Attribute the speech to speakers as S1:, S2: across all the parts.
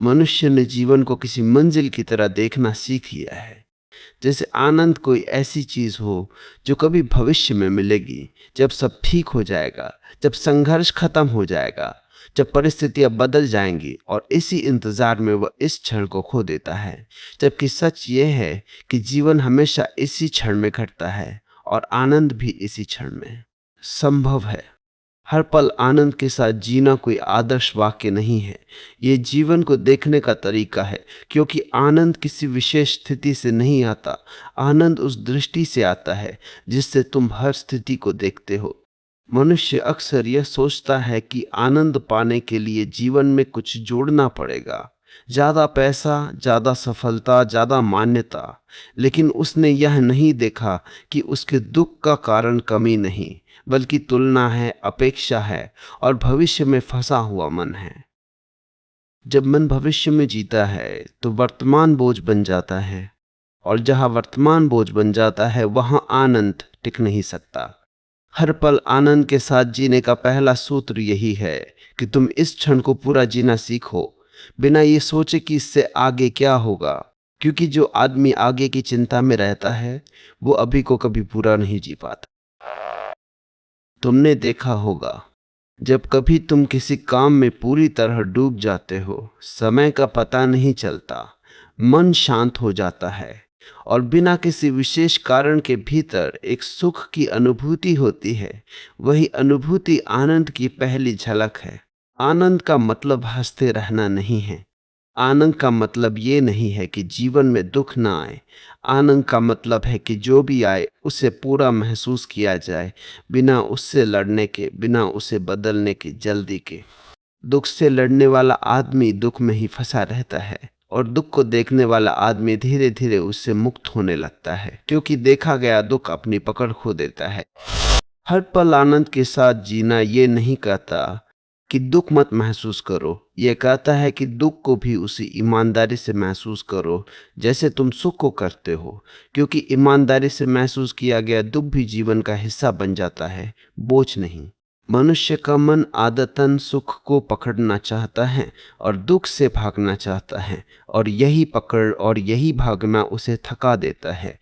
S1: मनुष्य ने जीवन को किसी मंजिल की तरह देखना सीख लिया है, जैसे आनंद कोई ऐसी चीज हो जो कभी भविष्य में मिलेगी, जब सब ठीक हो जाएगा, जब संघर्ष खत्म हो जाएगा, जब परिस्थितियां बदल जाएंगी। और इसी इंतजार में वह इस क्षण को खो देता है। जबकि सच यह है कि जीवन हमेशा इसी क्षण में घटता है और आनंद भी इसी क्षण में संभव है। हर पल आनंद के साथ जीना कोई आदर्श वाक्य नहीं है, ये जीवन को देखने का तरीका है। क्योंकि आनंद किसी विशेष स्थिति से नहीं आता, आनंद उस दृष्टि से आता है जिससे तुम हर स्थिति को देखते हो। मनुष्य अक्सर यह सोचता है कि आनंद पाने के लिए जीवन में कुछ जोड़ना पड़ेगा, ज्यादा पैसा, ज्यादा सफलता, ज्यादा मान्यता। लेकिन उसने यह नहीं देखा कि उसके दुख का कारण कमी नहीं, बल्कि तुलना है, अपेक्षा है और भविष्य में फंसा हुआ मन है। जब मन भविष्य में जीता है तो वर्तमान बोझ बन जाता है, और जहां वर्तमान बोझ बन जाता है वहां आनंद टिक नहीं सकता। हर पल आनंद के साथ जीने का पहला सूत्र यही है कि तुम इस क्षण को पूरा जीना सीखो, बिना ये सोचे कि इससे आगे क्या होगा। क्योंकि जो आदमी आगे की चिंता में रहता है वो अभी को कभी पूरा नहीं जी पाता। तुमने देखा होगा, जब कभी तुम किसी काम में पूरी तरह डूब जाते हो, समय का पता नहीं चलता, मन शांत हो जाता है और बिना किसी विशेष कारण के भीतर एक सुख की अनुभूति होती है। वही अनुभूति आनंद की पहली झलक है। आनंद का मतलब हंसते रहना नहीं है। आनंद का मतलब ये नहीं है कि जीवन में दुख ना आए। आनंद का मतलब है कि जो भी आए उसे पूरा महसूस किया जाए, बिना उससे लड़ने के, बिना उसे बदलने की जल्दी के। दुख से लड़ने वाला आदमी दुख में ही फंसा रहता है, और दुख को देखने वाला आदमी धीरे धीरे उससे मुक्त होने लगता है। क्योंकि देखा गया दुख अपनी पकड़ खो देता है। हर पल आनंद के साथ जीना ये नहीं कहता कि दुख मत महसूस करो, ये कहता है कि दुख को भी उसी ईमानदारी से महसूस करो जैसे तुम सुख को करते हो। क्योंकि ईमानदारी से महसूस किया गया दुख भी जीवन का हिस्सा बन जाता है, बोझ नहीं। मनुष्य का मन आदतन सुख को पकड़ना चाहता है और दुख से भागना चाहता है, और यही पकड़ और यही भागना उसे थका देता है।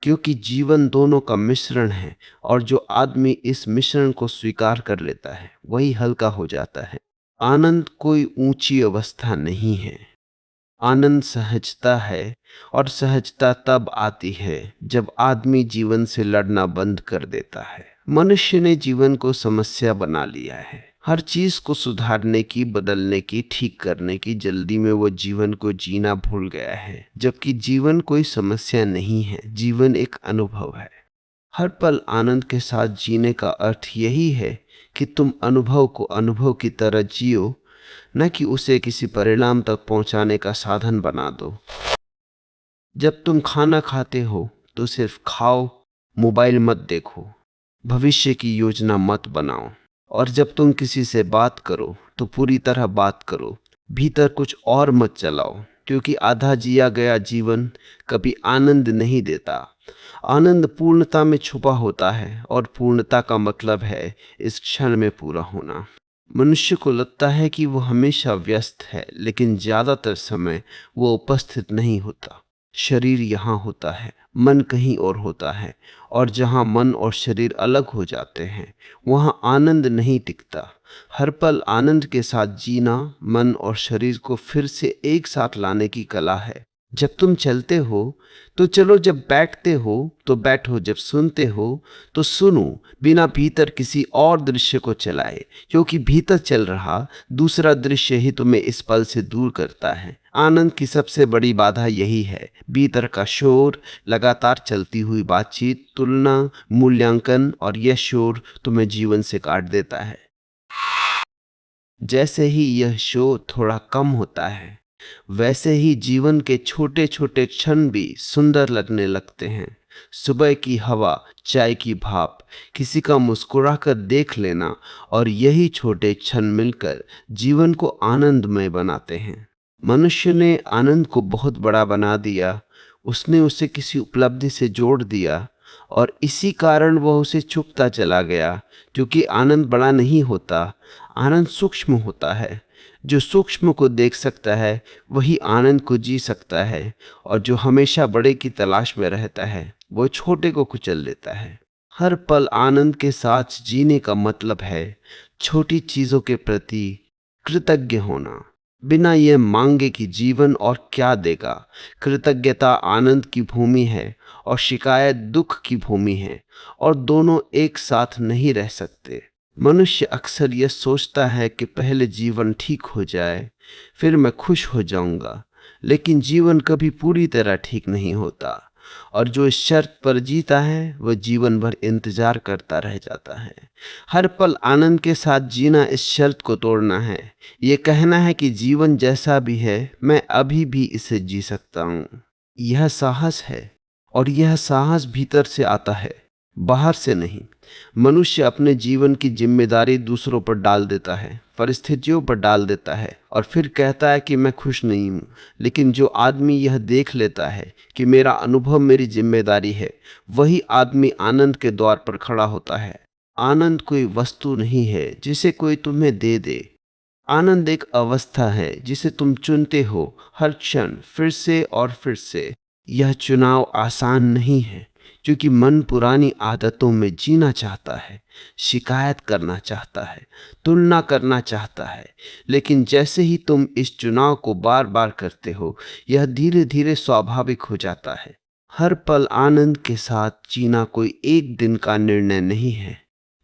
S1: क्योंकि जीवन दोनों का मिश्रण है, और जो आदमी इस मिश्रण को स्वीकार कर लेता है वही हल्का हो जाता है। आनंद कोई ऊंची अवस्था नहीं है, आनंद सहजता है। और सहजता तब आती है जब आदमी जीवन से लड़ना बंद कर देता है। मनुष्य ने जीवन को समस्या बना लिया है। हर चीज को सुधारने की, बदलने की, ठीक करने की जल्दी में वो जीवन को जीना भूल गया है। जबकि जीवन कोई समस्या नहीं है, जीवन एक अनुभव है। हर पल आनंद के साथ जीने का अर्थ यही है कि तुम अनुभव को अनुभव की तरह जियो, न कि उसे किसी परिणाम तक पहुंचाने का साधन बना दो। जब तुम खाना खाते हो तो सिर्फ खाओ, मोबाइल मत देखो, भविष्य की योजना मत बनाओ। और जब तुम किसी से बात करो तो पूरी तरह बात करो, भीतर कुछ और मत चलाओ। क्योंकि आधा जिया गया जीवन कभी आनंद नहीं देता। आनंद पूर्णता में छुपा होता है, और पूर्णता का मतलब है इस क्षण में पूरा होना। मनुष्य को लगता है कि वो हमेशा व्यस्त है, लेकिन ज्यादातर समय वो उपस्थित नहीं होता। शरीर यहाँ होता है, मन कहीं और होता है, और जहाँ मन और शरीर अलग हो जाते हैं वहाँ आनंद नहीं टिकता। हर पल आनंद के साथ जीना मन और शरीर को फिर से एक साथ लाने की कला है। जब तुम चलते हो तो चलो, जब बैठते हो तो बैठो, जब सुनते हो तो सुनो, बिना भीतर किसी और दृश्य को चलाए। क्योंकि भीतर चल रहा दूसरा दृश्य ही तुम्हें इस पल से दूर करता है। आनंद की सबसे बड़ी बाधा यही है, भीतर का शोर, लगातार चलती हुई बातचीत, तुलना, मूल्यांकन, और यह शोर तुम्हें जीवन से काट देता है। जैसे ही यह शोर थोड़ा कम होता है, वैसे ही जीवन के छोटे छोटे क्षण भी सुंदर लगने लगते हैं। सुबह की हवा, चाय की भाप, किसी का मुस्कुराकर देख लेना, और यही छोटे क्षण मिलकर जीवन को आनंदमय बनाते हैं। मनुष्य ने आनंद को बहुत बड़ा बना दिया, उसने उसे किसी उपलब्धि से जोड़ दिया, और इसी कारण वह उसे छुपता चला गया। क्योंकि आनंद बड़ा नहीं होता, आनंद सूक्ष्म होता है। जो सूक्ष्म को देख सकता है वही आनंद को जी सकता है, और जो हमेशा बड़े की तलाश में रहता है वो छोटे को कुचल लेता है। हर पल आनंद के साथ जीने का मतलब है छोटी चीजों के प्रति कृतज्ञ होना, बिना ये मांगे कि जीवन और क्या देगा। कृतज्ञता आनंद की भूमि है और शिकायत दुख की भूमि है, और दोनों एक साथ नहीं रह सकते। मनुष्य अक्सर यह सोचता है कि पहले जीवन ठीक हो जाए फिर मैं खुश हो जाऊंगा, लेकिन जीवन कभी पूरी तरह ठीक नहीं होता, और जो इस शर्त पर जीता है वह जीवन भर इंतजार करता रह जाता है। हर पल आनंद के साथ जीना इस शर्त को तोड़ना है, ये कहना है कि जीवन जैसा भी है मैं अभी भी इसे जी सकता हूँ। यह साहस है, और यह साहस भीतर से आता है, बाहर से नहीं। मनुष्य अपने जीवन की जिम्मेदारी दूसरों पर डाल देता है, परिस्थितियों पर डाल देता है, और फिर कहता है कि मैं खुश नहीं हूं। लेकिन जो आदमी यह देख लेता है कि मेरा अनुभव मेरी जिम्मेदारी है, वही आदमी आनंद के द्वार पर खड़ा होता है। आनंद कोई वस्तु नहीं है जिसे कोई तुम्हें दे दे। आनंद एक अवस्था है जिसे तुम चुनते हो हर क्षण, फिर से और फिर से। यह चुनाव आसान नहीं है, क्योंकि मन पुरानी आदतों में जीना चाहता है, शिकायत करना चाहता है, तुलना करना चाहता है। लेकिन जैसे ही तुम इस चुनाव को बार बार करते हो, यह धीरे धीरे स्वाभाविक हो जाता है। हर पल आनंद के साथ जीना कोई एक दिन का निर्णय नहीं है,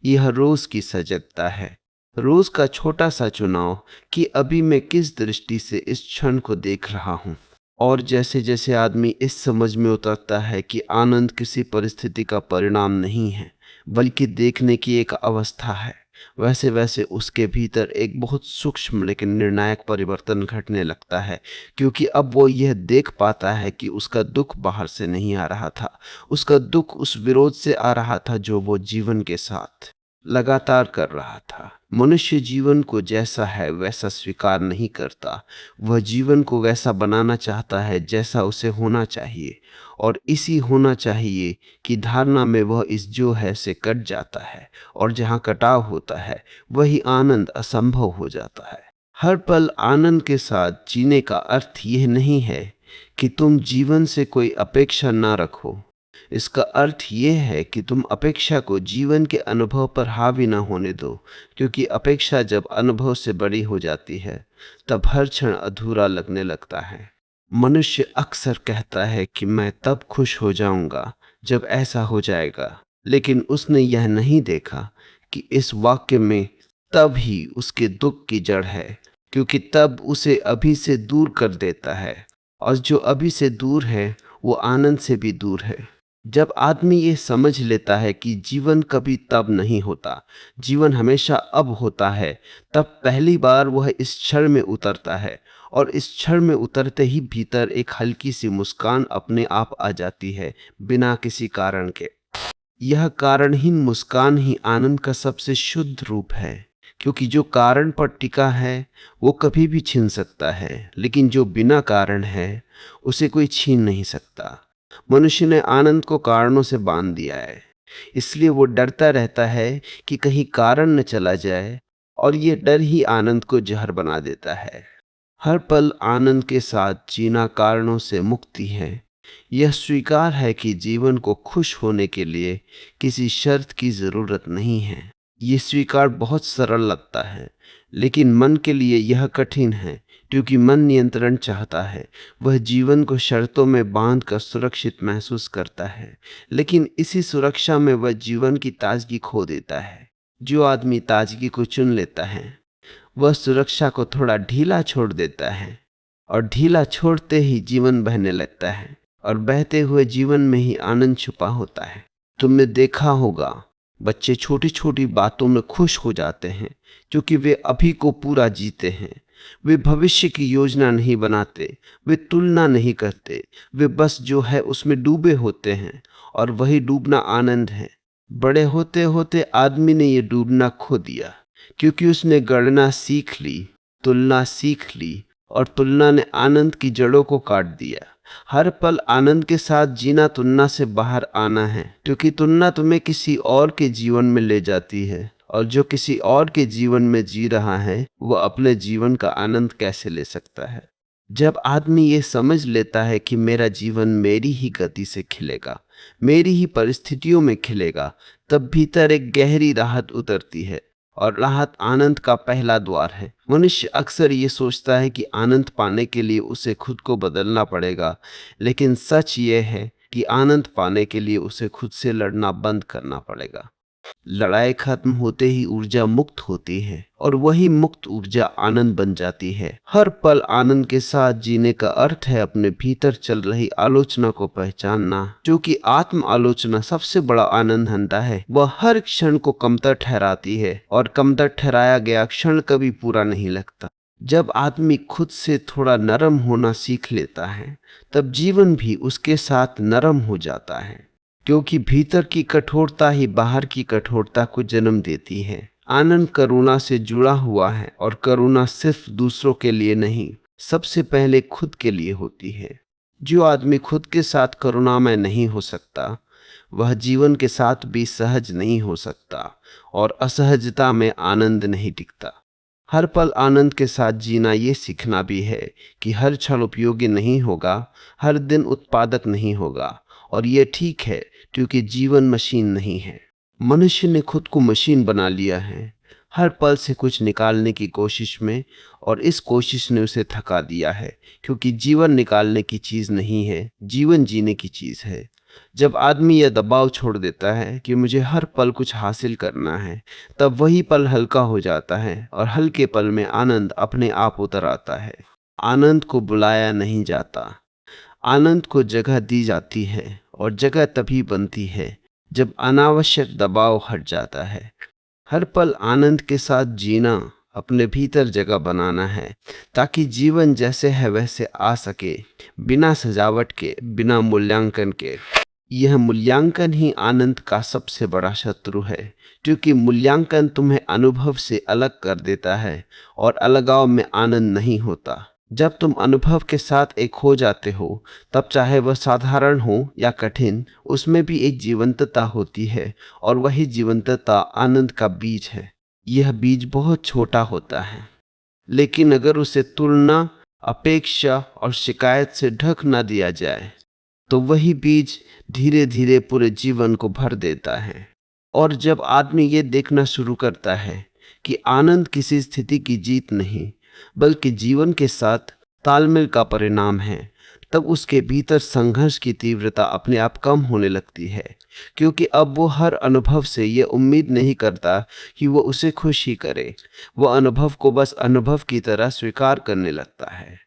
S1: यह रोज की सजगता है। रोज का छोटा सा चुनाव कि अभी मैं किस दृष्टि से इस क्षण को देख रहा हूं। और जैसे जैसे आदमी इस समझ में उतरता है कि आनंद किसी परिस्थिति का परिणाम नहीं है, बल्कि देखने की एक अवस्था है, वैसे वैसे उसके भीतर एक बहुत सूक्ष्म लेकिन निर्णायक परिवर्तन घटने लगता है। क्योंकि अब वो यह देख पाता है कि उसका दुख बाहर से नहीं आ रहा था, उसका दुख उस विरोध से आ रहा था जो वो जीवन के साथ लगातार कर रहा था। मनुष्य जीवन को जैसा है वैसा स्वीकार नहीं करता, वह जीवन को वैसा बनाना चाहता है जैसा उसे होना चाहिए, और इसी होना चाहिए की धारणा में वह इस जो है से कट जाता है, और जहाँ कटाव होता है वही आनंद असंभव हो जाता है। हर पल आनंद के साथ जीने का अर्थ यह नहीं है कि तुम जीवन से कोई अपेक्षा ना रखो। इसका अर्थ यह है कि तुम अपेक्षा को जीवन के अनुभव पर हावी ना होने दो, क्योंकि अपेक्षा जब अनुभव से बड़ी हो जाती है तब हर क्षण अधूरा लगने लगता है। मनुष्य अक्सर कहता है कि मैं तब खुश हो जाऊंगा जब ऐसा हो जाएगा, लेकिन उसने यह नहीं देखा कि इस वाक्य में तब ही उसके दुख की जड़ है, क्योंकि तब उसे अभी से दूर कर देता है, और जो अभी से दूर है वो आनंद से भी दूर है। जब आदमी ये समझ लेता है कि जीवन कभी तब नहीं होता, जीवन हमेशा अब होता है, तब पहली बार वह इस क्षण में उतरता है, और इस क्षण में उतरते ही भीतर एक हल्की सी मुस्कान अपने आप आ जाती है, बिना किसी कारण के। यह कारणहीन मुस्कान ही आनंद का सबसे शुद्ध रूप है, क्योंकि जो कारण पर टिका है वो कभी भी छीन सकता है, लेकिन जो बिना कारण है उसे कोई छीन नहीं सकता। मनुष्य ने आनंद को कारणों से बांध दिया है, इसलिए वो डरता रहता है कि कहीं कारण न चला जाए, और ये डर ही आनंद को जहर बना देता है। हर पल आनंद के साथ जीना कारणों से मुक्ति है। यह स्वीकार है कि जीवन को खुश होने के लिए किसी शर्त की जरूरत नहीं है। ये स्वीकार बहुत सरल लगता है, लेकिन मन के लिए यह कठिन है, क्योंकि मन नियंत्रण चाहता है। वह जीवन को शर्तों में बांध कर सुरक्षित महसूस करता है, लेकिन इसी सुरक्षा में वह जीवन की ताजगी खो देता है। जो आदमी ताजगी को चुन लेता है वह सुरक्षा को थोड़ा ढीला छोड़ देता है, और ढीला छोड़ते ही जीवन बहने लगता है, और बहते हुए जीवन में ही आनंद छुपा होता है। तुमने देखा होगा बच्चे छोटी छोटी बातों में खुश हो जाते हैं, क्योंकि वे अभी को पूरा जीते हैं। वे भविष्य की योजना नहीं बनाते, वे तुलना नहीं करते, वे बस जो है उसमें डूबे होते हैं, और वही डूबना आनंद है। बड़े होते होते आदमी ने ये डूबना खो दिया, क्योंकि उसने गणना सीख ली, तुलना सीख ली, और तुलना ने आनंद की जड़ों को काट दिया। हर पल आनंद के साथ जीना तुलना से बाहर आना है, क्योंकि तुलना तुम्हें किसी और के जीवन में ले जाती है, और जो किसी और के जीवन में जी रहा है वह अपने जीवन का आनंद कैसे ले सकता है। जब आदमी ये समझ लेता है कि मेरा जीवन मेरी ही गति से खिलेगा, मेरी ही परिस्थितियों में खिलेगा, तब भीतर एक गहरी राहत उतरती है। और राहत आनंद का पहला द्वार है। मनुष्य अक्सर ये सोचता है कि आनंद पाने के लिए उसे खुद को बदलना पड़ेगा, लेकिन सच ये है कि आनंद पाने के लिए उसे खुद से लड़ना बंद करना पड़ेगा। लड़ाई खत्म होते ही ऊर्जा मुक्त होती है और वही मुक्त ऊर्जा आनंद बन जाती है। हर पल आनंद के साथ जीने का अर्थ है अपने भीतर चल रही आलोचना को पहचानना। क्योंकि आत्म आलोचना सबसे बड़ा आनंद हंता है। वह हर क्षण को कमतर ठहराती है और कमतर ठहराया गया क्षण कभी पूरा नहीं लगता। जब आदमी खुद से थोड़ा नरम होना सीख लेता है, तब जीवन भी उसके साथ नरम हो जाता है। क्योंकि भीतर की कठोरता ही बाहर की कठोरता को जन्म देती है। आनंद करुणा से जुड़ा हुआ है और करुणा सिर्फ दूसरों के लिए नहीं, सबसे पहले खुद के लिए होती है। जो आदमी खुद के साथ करुणामय नहीं हो सकता, वह जीवन के साथ भी सहज नहीं हो सकता और असहजता में आनंद नहीं टिकता। हर पल आनंद के साथ जीना ये सीखना भी है कि हर क्षण उपयोगी नहीं होगा, हर दिन उत्पादक नहीं होगा। और ये ठीक है, क्योंकि जीवन मशीन नहीं है। मनुष्य ने खुद को मशीन बना लिया है, हर पल से कुछ निकालने की कोशिश में, और इस कोशिश ने उसे थका दिया है। क्योंकि जीवन निकालने की चीज नहीं है, जीवन जीने की चीज है। जब आदमी यह दबाव छोड़ देता है कि मुझे हर पल कुछ हासिल करना है, तब वही पल हल्का हो जाता है और हल्के पल में आनंद अपने आप उतर आता है। आनंद को बुलाया नहीं जाता, आनंद को जगह दी जाती है। और जगह तभी बनती है जब अनावश्यक दबाव हट जाता है। हर पल आनंद के साथ जीना अपने भीतर जगह बनाना है, ताकि जीवन जैसे है वैसे आ सके, बिना सजावट के, बिना मूल्यांकन के। यह मूल्यांकन ही आनंद का सबसे बड़ा शत्रु है। क्योंकि मूल्यांकन तुम्हें अनुभव से अलग कर देता है और अलगाव में आनंद नहीं होता। जब तुम अनुभव के साथ एक हो जाते हो, तब चाहे वह साधारण हो या कठिन, उसमें भी एक जीवंतता होती है और वही जीवंतता आनंद का बीज है। यह बीज बहुत छोटा होता है, लेकिन अगर उसे तुलना, अपेक्षा और शिकायत से ढक ना दिया जाए, तो वही बीज धीरे धीरे पूरे जीवन को भर देता है। और जब आदमी ये देखना शुरू करता है कि आनंद किसी स्थिति की जीत नहीं, बल्कि जीवन के साथ तालमेल का परिणाम है, तब उसके भीतर संघर्ष की तीव्रता अपने आप कम होने लगती है। क्योंकि अब वो हर अनुभव से ये उम्मीद नहीं करता कि वो उसे खुश ही करे। वो अनुभव को बस अनुभव की तरह स्वीकार करने लगता है।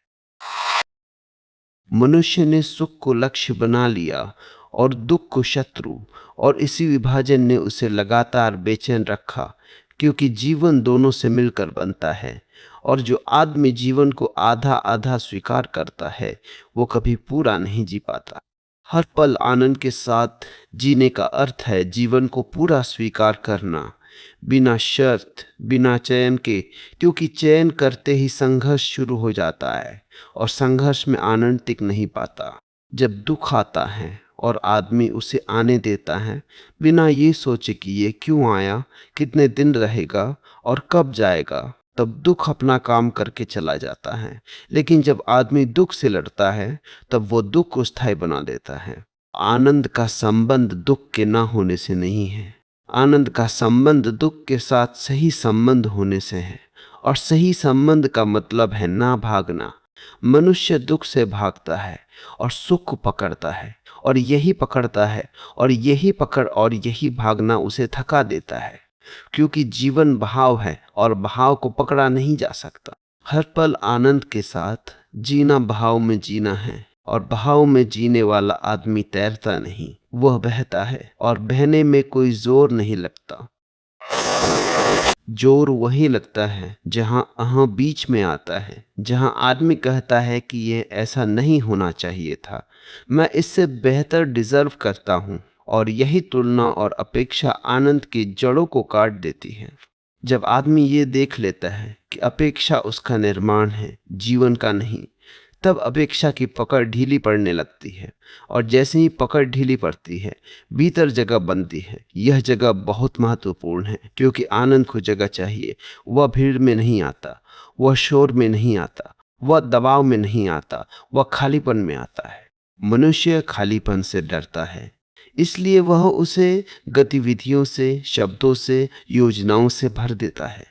S1: मनुष्य ने सुख को लक्ष्य बना लिया और दुख को शत्रु, और इसी विभाजन ने उसे लगातार बेचैन रखा। क्योंकि जीवन दोनों से मिलकर बनता है, और जो आदमी जीवन को आधा आधा स्वीकार करता है, वो कभी पूरा नहीं जी पाता। हर पल आनंद के साथ जीने का अर्थ है जीवन को पूरा स्वीकार करना, बिना शर्त, बिना चयन के। क्योंकि चयन करते ही संघर्ष शुरू हो जाता है और संघर्ष में आनंद टिक नहीं पाता। जब दुख आता है और आदमी उसे आने देता है, बिना ये सोचे कि ये क्यों आया, कितने दिन रहेगा और कब जाएगा, तब दुख अपना काम करके चला जाता है। लेकिन जब आदमी दुख से लड़ता है, तब वो दुख को स्थायी बना देता है। आनंद का संबंध दुख के ना होने से नहीं है, आनंद का संबंध दुख के साथ सही संबंध होने से है। और सही संबंध का मतलब है ना भागना। मनुष्य दुख से भागता है और सुख को पकड़ता है, और यही पकड़ता है और यही पकड़ और यही भागना उसे थका देता है। क्योंकि जीवन बहाव है और बहाव को पकड़ा नहीं जा सकता। हर पल आनंद के साथ जीना बहाव में जीना है, और बहाव में जीने वाला आदमी तैरता नहीं, वह बहता है, और बहने में कोई जोर नहीं लगता। जोर वही लगता है जहां अहं बीच में आता है, जहां आदमी कहता है कि यह ऐसा नहीं होना चाहिए था, मैं इससे बेहतर डिजर्व करता हूं। और यही तुलना और अपेक्षा आनंद की जड़ों को काट देती है। जब आदमी ये देख लेता है कि अपेक्षा उसका निर्माण है, जीवन का नहीं, तब अपेक्षा की पकड़ ढीली पड़ने लगती है, और जैसे ही पकड़ ढीली पड़ती है भीतर जगह बनती है। यह जगह बहुत महत्वपूर्ण है, क्योंकि आनंद को जगह चाहिए। वह भीड़ में नहीं आता, वह शोर में नहीं आता, वह दबाव में नहीं आता, वह खालीपन में आता है। मनुष्य खालीपन से डरता है, इसलिए वह उसे गतिविधियों से, शब्दों से, योजनाओं से भर देता है।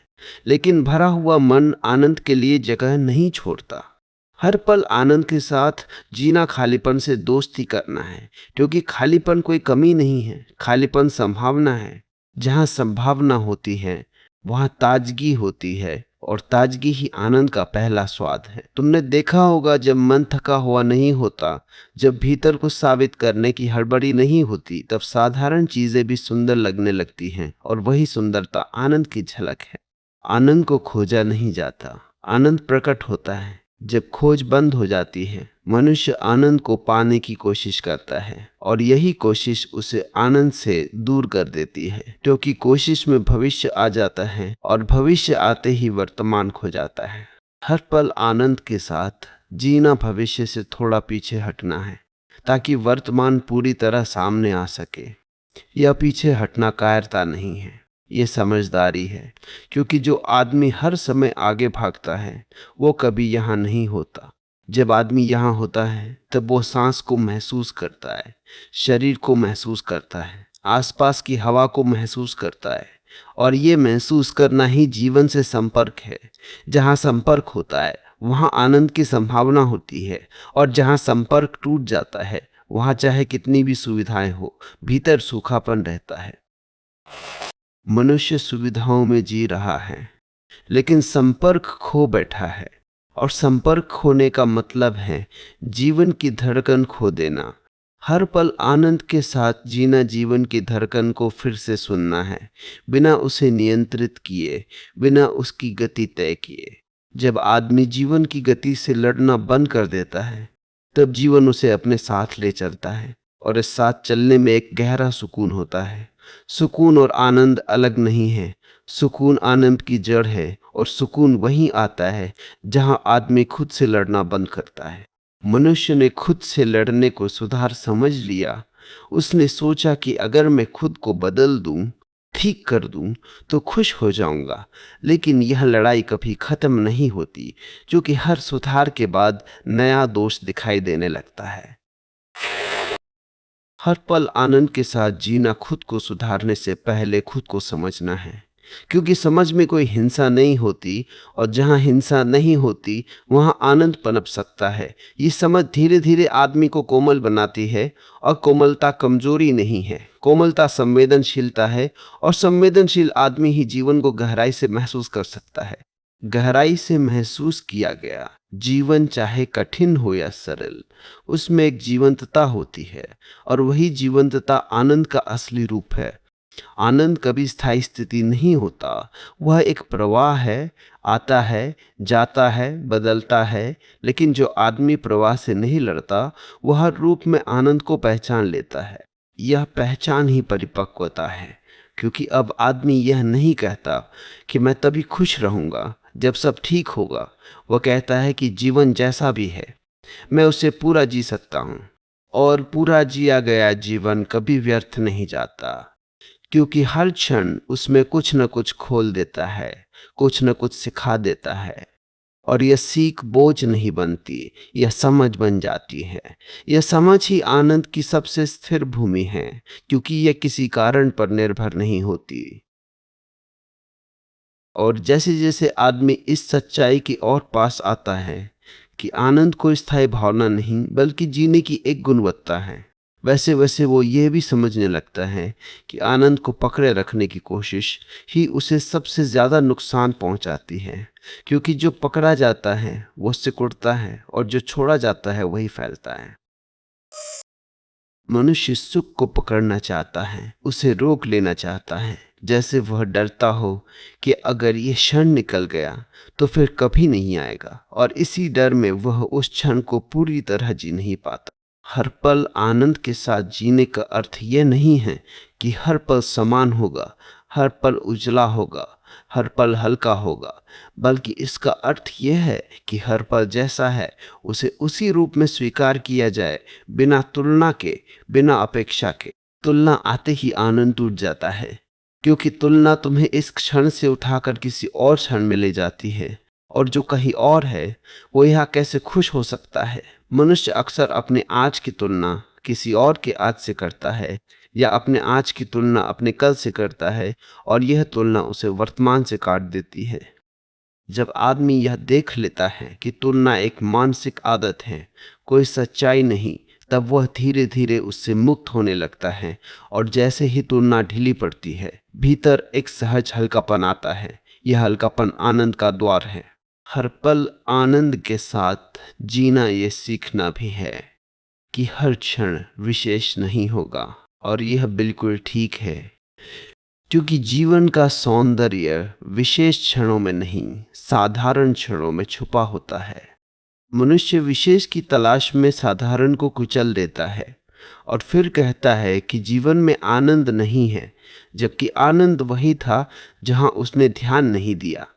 S1: लेकिन भरा हुआ मन आनंद के लिए जगह नहीं छोड़ता। हर पल आनंद के साथ जीना खालीपन से दोस्ती करना है, क्योंकि खालीपन कोई कमी नहीं है, खालीपन संभावना है। जहाँ संभावना होती है वहाँ ताजगी होती है, और ताजगी ही आनंद का पहला स्वाद है। तुमने देखा होगा, जब मन थका हुआ नहीं होता, जब भीतर को साबित करने की हड़बड़ी नहीं होती, तब साधारण चीजें भी सुंदर लगने लगती हैं, और वही सुंदरता आनंद की झलक है। आनंद को खोजा नहीं जाता, आनंद प्रकट होता है। जब खोज बंद हो जाती है, मनुष्य आनंद को पाने की कोशिश करता है, और यही कोशिश उसे आनंद से दूर कर देती है, क्योंकि कोशिश में भविष्य आ जाता है, और भविष्य आते ही वर्तमान खो जाता है। हर पल आनंद के साथ जीना भविष्य से थोड़ा पीछे हटना है, ताकि वर्तमान पूरी तरह सामने आ सके। यह पीछे हटना कायरता नहीं है, ये समझदारी है, क्योंकि जो आदमी हर समय आगे भागता है वो कभी यहाँ नहीं होता। जब आदमी यहाँ होता है तब वो सांस को महसूस करता है, शरीर को महसूस करता है, आसपास की हवा को महसूस करता है, और ये महसूस करना ही जीवन से संपर्क है। जहाँ संपर्क होता है वहाँ आनंद की संभावना होती है, और जहाँ संपर्क टूट जाता है वहाँ चाहे कितनी भी सुविधाएं हो, भीतर सूखापन रहता है। मनुष्य सुविधाओं में जी रहा है, लेकिन संपर्क खो बैठा है, और संपर्क खोने का मतलब है जीवन की धड़कन खो देना। हर पल आनंद के साथ जीना जीवन की धड़कन को फिर से सुनना है, बिना उसे नियंत्रित किए, बिना उसकी गति तय किए। जब आदमी जीवन की गति से लड़ना बंद कर देता है, तब जीवन उसे अपने साथ ले चलता है, और इस साथ चलने में एक गहरा सुकून होता है। सुकून और आनंद अलग नहीं है, सुकून आनंद की जड़ है, और सुकून वहीं आता है जहां आदमी खुद से लड़ना बंद करता है। मनुष्य ने खुद से लड़ने को सुधार समझ लिया। उसने सोचा कि अगर मैं खुद को बदल दूं, ठीक कर दूं, तो खुश हो जाऊंगा। लेकिन यह लड़ाई कभी खत्म नहीं होती, क्योंकि हर सुधार के बाद नया दोष दिखाई देने लगता है। हर पल आनंद के साथ जीना खुद को सुधारने से पहले खुद को समझना है, क्योंकि समझ में कोई हिंसा नहीं होती, और जहाँ हिंसा नहीं होती वहाँ आनंद पनप सकता है। ये समझ धीरे धीरे आदमी को कोमल बनाती है, और कोमलता कमजोरी नहीं है, कोमलता संवेदनशीलता है, और संवेदनशील आदमी ही जीवन को गहराई से महसूस कर सकता है। गहराई से महसूस किया गया जीवन, चाहे कठिन हो या सरल, उसमें एक जीवंतता होती है, और वही जीवंतता आनंद का असली रूप है। आनंद कभी स्थायी स्थिति नहीं होता, वह एक प्रवाह है, आता है, जाता है, बदलता है। लेकिन जो आदमी प्रवाह से नहीं लड़ता, वह हर रूप में आनंद को पहचान लेता है। यह पहचान ही परिपक्वता है, क्योंकि अब आदमी यह नहीं कहता कि मैं तभी खुश रहूंगा जब सब ठीक होगा। वह कहता है कि जीवन जैसा भी है मैं उसे पूरा जी सकता हूँ, और पूरा जिया गया जीवन कभी व्यर्थ नहीं जाता, क्योंकि हर क्षण उसमें कुछ न कुछ खोल देता है, कुछ न कुछ सिखा देता है। और यह सीख बोझ नहीं बनती, यह समझ बन जाती है। यह समझ ही आनंद की सबसे स्थिर भूमि है, क्योंकि यह किसी कारण पर निर्भर नहीं होती। और जैसे जैसे आदमी इस सच्चाई की ओर पास आता है कि आनंद कोई स्थायी भावना नहीं बल्कि जीने की एक गुणवत्ता है, वैसे वैसे वो ये भी समझने लगता है कि आनंद को पकड़े रखने की कोशिश ही उसे सबसे ज्यादा नुकसान पहुंचाती है, क्योंकि जो पकड़ा जाता है वो सिकुड़ता है, और जो छोड़ा जाता है वही फैलता है। मनुष्य सुख को पकड़ना चाहता है, उसे रोक लेना चाहता है, जैसे वह डरता हो कि अगर ये क्षण निकल गया तो फिर कभी नहीं आएगा, और इसी डर में वह उस क्षण को पूरी तरह जी नहीं पाता। हर पल आनंद के साथ जीने का अर्थ यह नहीं है कि हर पल समान होगा, हर पल उजला होगा, हर पल हल्का होगा, बल्कि इसका अर्थ यह है कि हर पल जैसा है उसे उसी रूप में स्वीकार किया जाए, बिना तुलना के, बिना अपेक्षा के। तुलना आते ही आनंद टूट जाता है, क्योंकि तुलना तुम्हें इस क्षण से उठाकर किसी और क्षण में ले जाती है, और जो कहीं और है वो यहाँ कैसे खुश हो सकता है। मनुष्य अक्सर अपने आज की तुलना किसी और के आज से करता है, या अपने आज की तुलना अपने कल से करता है, और यह तुलना उसे वर्तमान से काट देती है। जब आदमी यह देख लेता है कि तुलना एक मानसिक आदत है, कोई सच्चाई नहीं, तब वह धीरे धीरे उससे मुक्त होने लगता है, और जैसे ही तुलना ढीली पड़ती है, भीतर एक सहज हल्कापन आता है। यह हल्कापन आनंद का द्वार है। हर पल आनंद के साथ जीना ये सीखना भी है कि हर क्षण विशेष नहीं होगा, और यह बिल्कुल ठीक है, क्योंकि जीवन का सौंदर्य विशेष क्षणों में नहीं, साधारण क्षणों में छुपा होता है। मनुष्य विशेष की तलाश में साधारण को कुचल देता है, और फिर कहता है कि जीवन में आनंद नहीं है, जबकि आनंद वही था जहां उसने ध्यान नहीं दिया।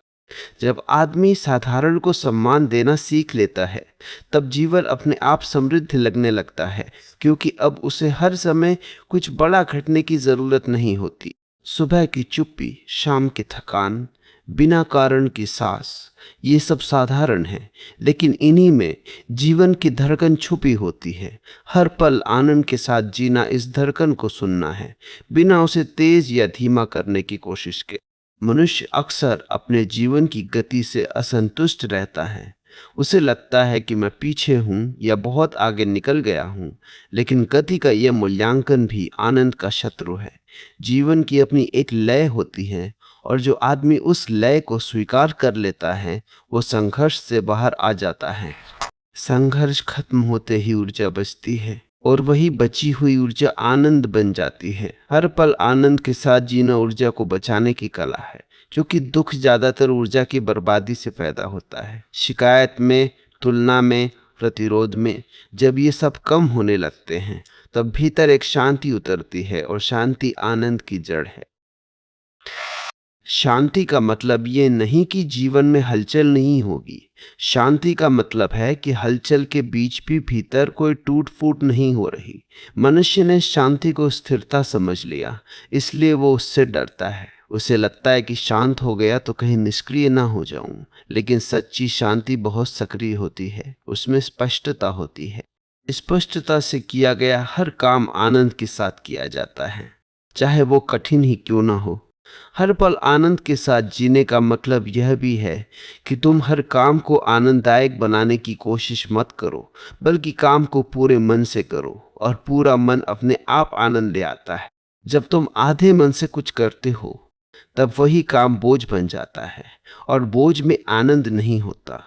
S1: जब आदमी साधारण को सम्मान देना सीख लेता है, तब जीवन अपने आप समृद्ध लगने लगता है, क्योंकि अब उसे हर समय कुछ बड़ा घटने की जरूरत नहीं होती। सुबह की चुप्पी, शाम की थकान, बिना कारण की सांस, ये सब साधारण है, लेकिन इन्हीं में जीवन की धड़कन छुपी होती है। हर पल आनंद के साथ जीना इस धड़कन को सुनना है, बिना उसे तेज या धीमा करने की कोशिश के। मनुष्य अक्सर अपने जीवन की गति से असंतुष्ट रहता है। उसे लगता है कि मैं पीछे हूं या बहुत आगे निकल गया हूं, लेकिन गति का यह मूल्यांकन भी आनंद का शत्रु है। जीवन की अपनी एक लय होती है, और जो आदमी उस लय को स्वीकार कर लेता है, वो संघर्ष से बाहर आ जाता है। संघर्ष खत्म होते ही ऊर्जा बचती है, और वही बची हुई ऊर्जा आनंद बन जाती है। हर पल आनंद के साथ जीना ऊर्जा को बचाने की कला है, क्योंकि दुख ज्यादातर ऊर्जा की बर्बादी से पैदा होता है। शिकायत में, तुलना में, प्रतिरोध में जब ये सब कम होने लगते हैं, तब भीतर एक शांति उतरती है, और शांति आनंद की जड़ है। शांति का मतलब ये नहीं कि जीवन में हलचल नहीं होगी। शांति का मतलब है कि हलचल के बीच भी भीतर कोई टूट फूट नहीं हो रही। मनुष्य ने शांति को स्थिरता समझ लिया, इसलिए वो उससे डरता है। उसे लगता है कि शांत हो गया तो कहीं निष्क्रिय ना हो जाऊं। लेकिन सच्ची शांति बहुत सक्रिय होती है, उसमें स्पष्टता होती है। स्पष्टता से किया गया हर काम आनंद के साथ किया जाता है, चाहे वो कठिन ही क्यों ना हो। हर पल आनंद के साथ जीने का मतलब यह भी है कि तुम हर काम को आनंददायक बनाने की कोशिश मत करो, बल्कि काम को पूरे मन से करो, और पूरा मन अपने आप आनंद ले आता है। जब तुम आधे मन से कुछ करते हो, तब वही काम बोझ बन जाता है, और बोझ में आनंद नहीं होता।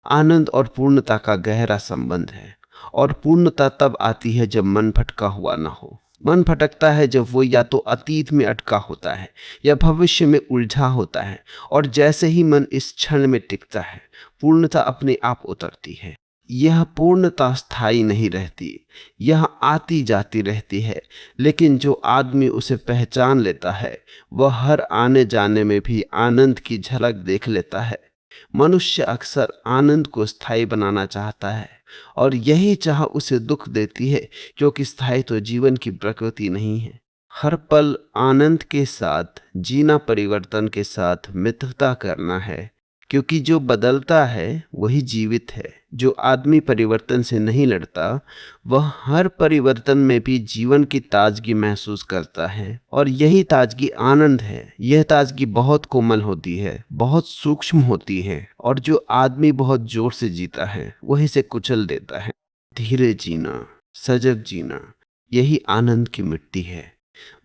S1: आनंद और पूर्णता का गहरा संबंध है, और पूर्णता तब आती है जब मन भटका हुआ ना हो। मन भटकता है जब वो या तो अतीत में अटका होता है या भविष्य में उलझा होता है, और जैसे ही मन इस क्षण में टिकता है, पूर्णता अपने आप उतरती है। यह पूर्णता स्थायी नहीं रहती, यह आती जाती रहती है, लेकिन जो आदमी उसे पहचान लेता है, वह हर आने जाने में भी आनंद की झलक देख लेता है। मनुष्य अक्सर आनंद को स्थायी बनाना चाहता है, और यही चाह उसे दुख देती है, क्योंकि स्थायी तो जीवन की प्रकृति नहीं है। हर पल आनंद के साथ जीना परिवर्तन के साथ मित्रता करना है, क्योंकि जो बदलता है वही जीवित है। जो आदमी परिवर्तन से नहीं लड़ता, वह हर परिवर्तन में भी जीवन की ताजगी महसूस करता है, और यही ताजगी आनंद है। यह ताजगी बहुत कोमल होती है, बहुत सूक्ष्म होती है, और जो आदमी बहुत जोर से जीता है वह इसे कुचल देता है। धीरे जीना, सजग जीना, यही आनंद की मिट्टी है।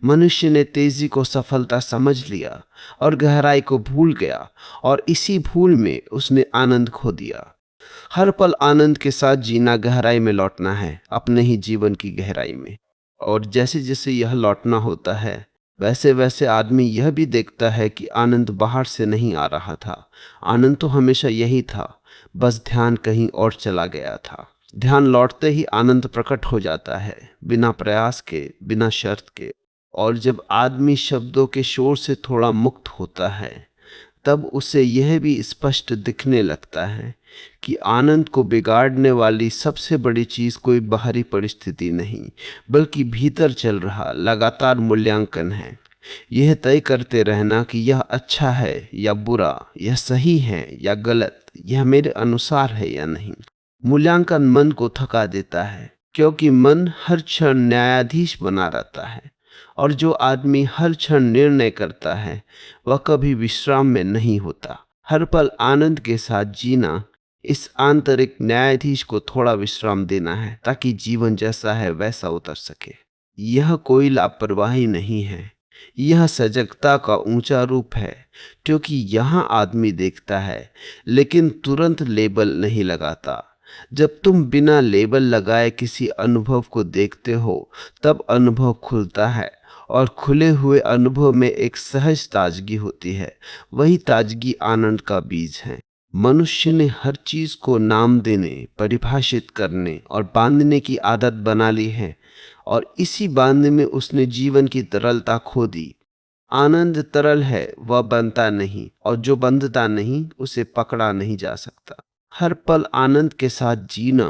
S1: मनुष्य ने तेजी को सफलता समझ लिया और गहराई को भूल गया, और इसी भूल में उसने आनंद खो दिया। हर पल आनंद के साथ जीना गहराई में लौटना है, अपने ही जीवन की गहराई में। और जैसे जैसे यह लौटना होता है, वैसे वैसे आदमी यह भी देखता है कि आनंद बाहर से नहीं आ रहा था। आनंद तो हमेशा यही था, बस ध्यान कहीं और चला गया था। ध्यान लौटते ही आनंद प्रकट हो जाता है, बिना प्रयास के, बिना शर्त के। और जब आदमी शब्दों के शोर से थोड़ा मुक्त होता है, तब उसे यह भी स्पष्ट दिखने लगता है कि आनंद को बिगाड़ने वाली सबसे बड़ी चीज कोई बाहरी परिस्थिति नहीं, बल्कि भीतर चल रहा लगातार मूल्यांकन है। यह तय करते रहना कि यह अच्छा है या बुरा, यह सही है या गलत, यह मेरे अनुसार है या नहीं। मूल्यांकन मन को थका देता है, क्योंकि मन हर क्षण न्यायाधीश बना रहता है, और जो आदमी हर क्षण निर्णय करता है वह कभी विश्राम में नहीं होता। हर पल आनंद के साथ जीना, इस आंतरिक न्यायाधीश को थोड़ा विश्राम देना है, ताकि जीवन जैसा है वैसा उतर सके। यह कोई लापरवाही नहीं है, यह सजगता का ऊंचा रूप है, क्योंकि यहाँ आदमी देखता है लेकिन तुरंत लेबल नहीं लगाता। जब तुम बिना लेबल लगाए किसी अनुभव को देखते हो, तब अनुभव खुलता है, और खुले हुए अनुभव में एक सहज ताजगी होती है। वही ताजगी आनंद का बीज है। मनुष्य ने हर चीज को नाम देने, परिभाषित करने और बांधने की आदत बना ली है, और इसी बांधने में उसने जीवन की तरलता खो दी। आनंद तरल है, वह बंधता नहीं, और जो बंधता नहीं उसे पकड़ा नहीं जा सकता। हर पल आनंद के साथ जीना,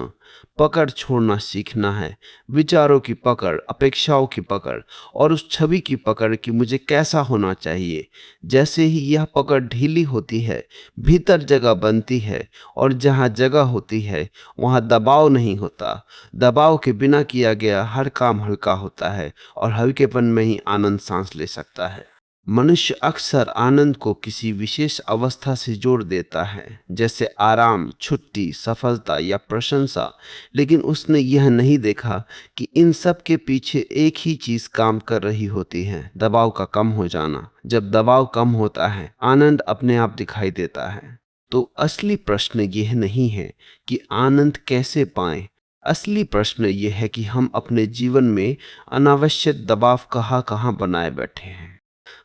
S1: पकड़ छोड़ना सीखना है। विचारों की पकड़, अपेक्षाओं की पकड़, और उस छवि की पकड़ कि मुझे कैसा होना चाहिए। जैसे ही यह पकड़ ढीली होती है, भीतर जगह बनती है, और जहाँ जगह होती है वहाँ दबाव नहीं होता। दबाव के बिना किया गया हर काम हल्का होता है, और हल्केपन में ही आनंद सांस ले सकता है। मनुष्य अक्सर आनंद को किसी विशेष अवस्था से जोड़ देता है, जैसे आराम, छुट्टी, सफलता या प्रशंसा, लेकिन उसने यह नहीं देखा कि इन सब के पीछे एक ही चीज काम कर रही होती है, दबाव का कम हो जाना। जब दबाव कम होता है, आनंद अपने आप दिखाई देता है। तो असली प्रश्न यह नहीं है कि आनंद कैसे पाएं। असली प्रश्न यह है कि हम अपने जीवन में अनावश्यक दबाव कहाँ बनाए बैठे हैं।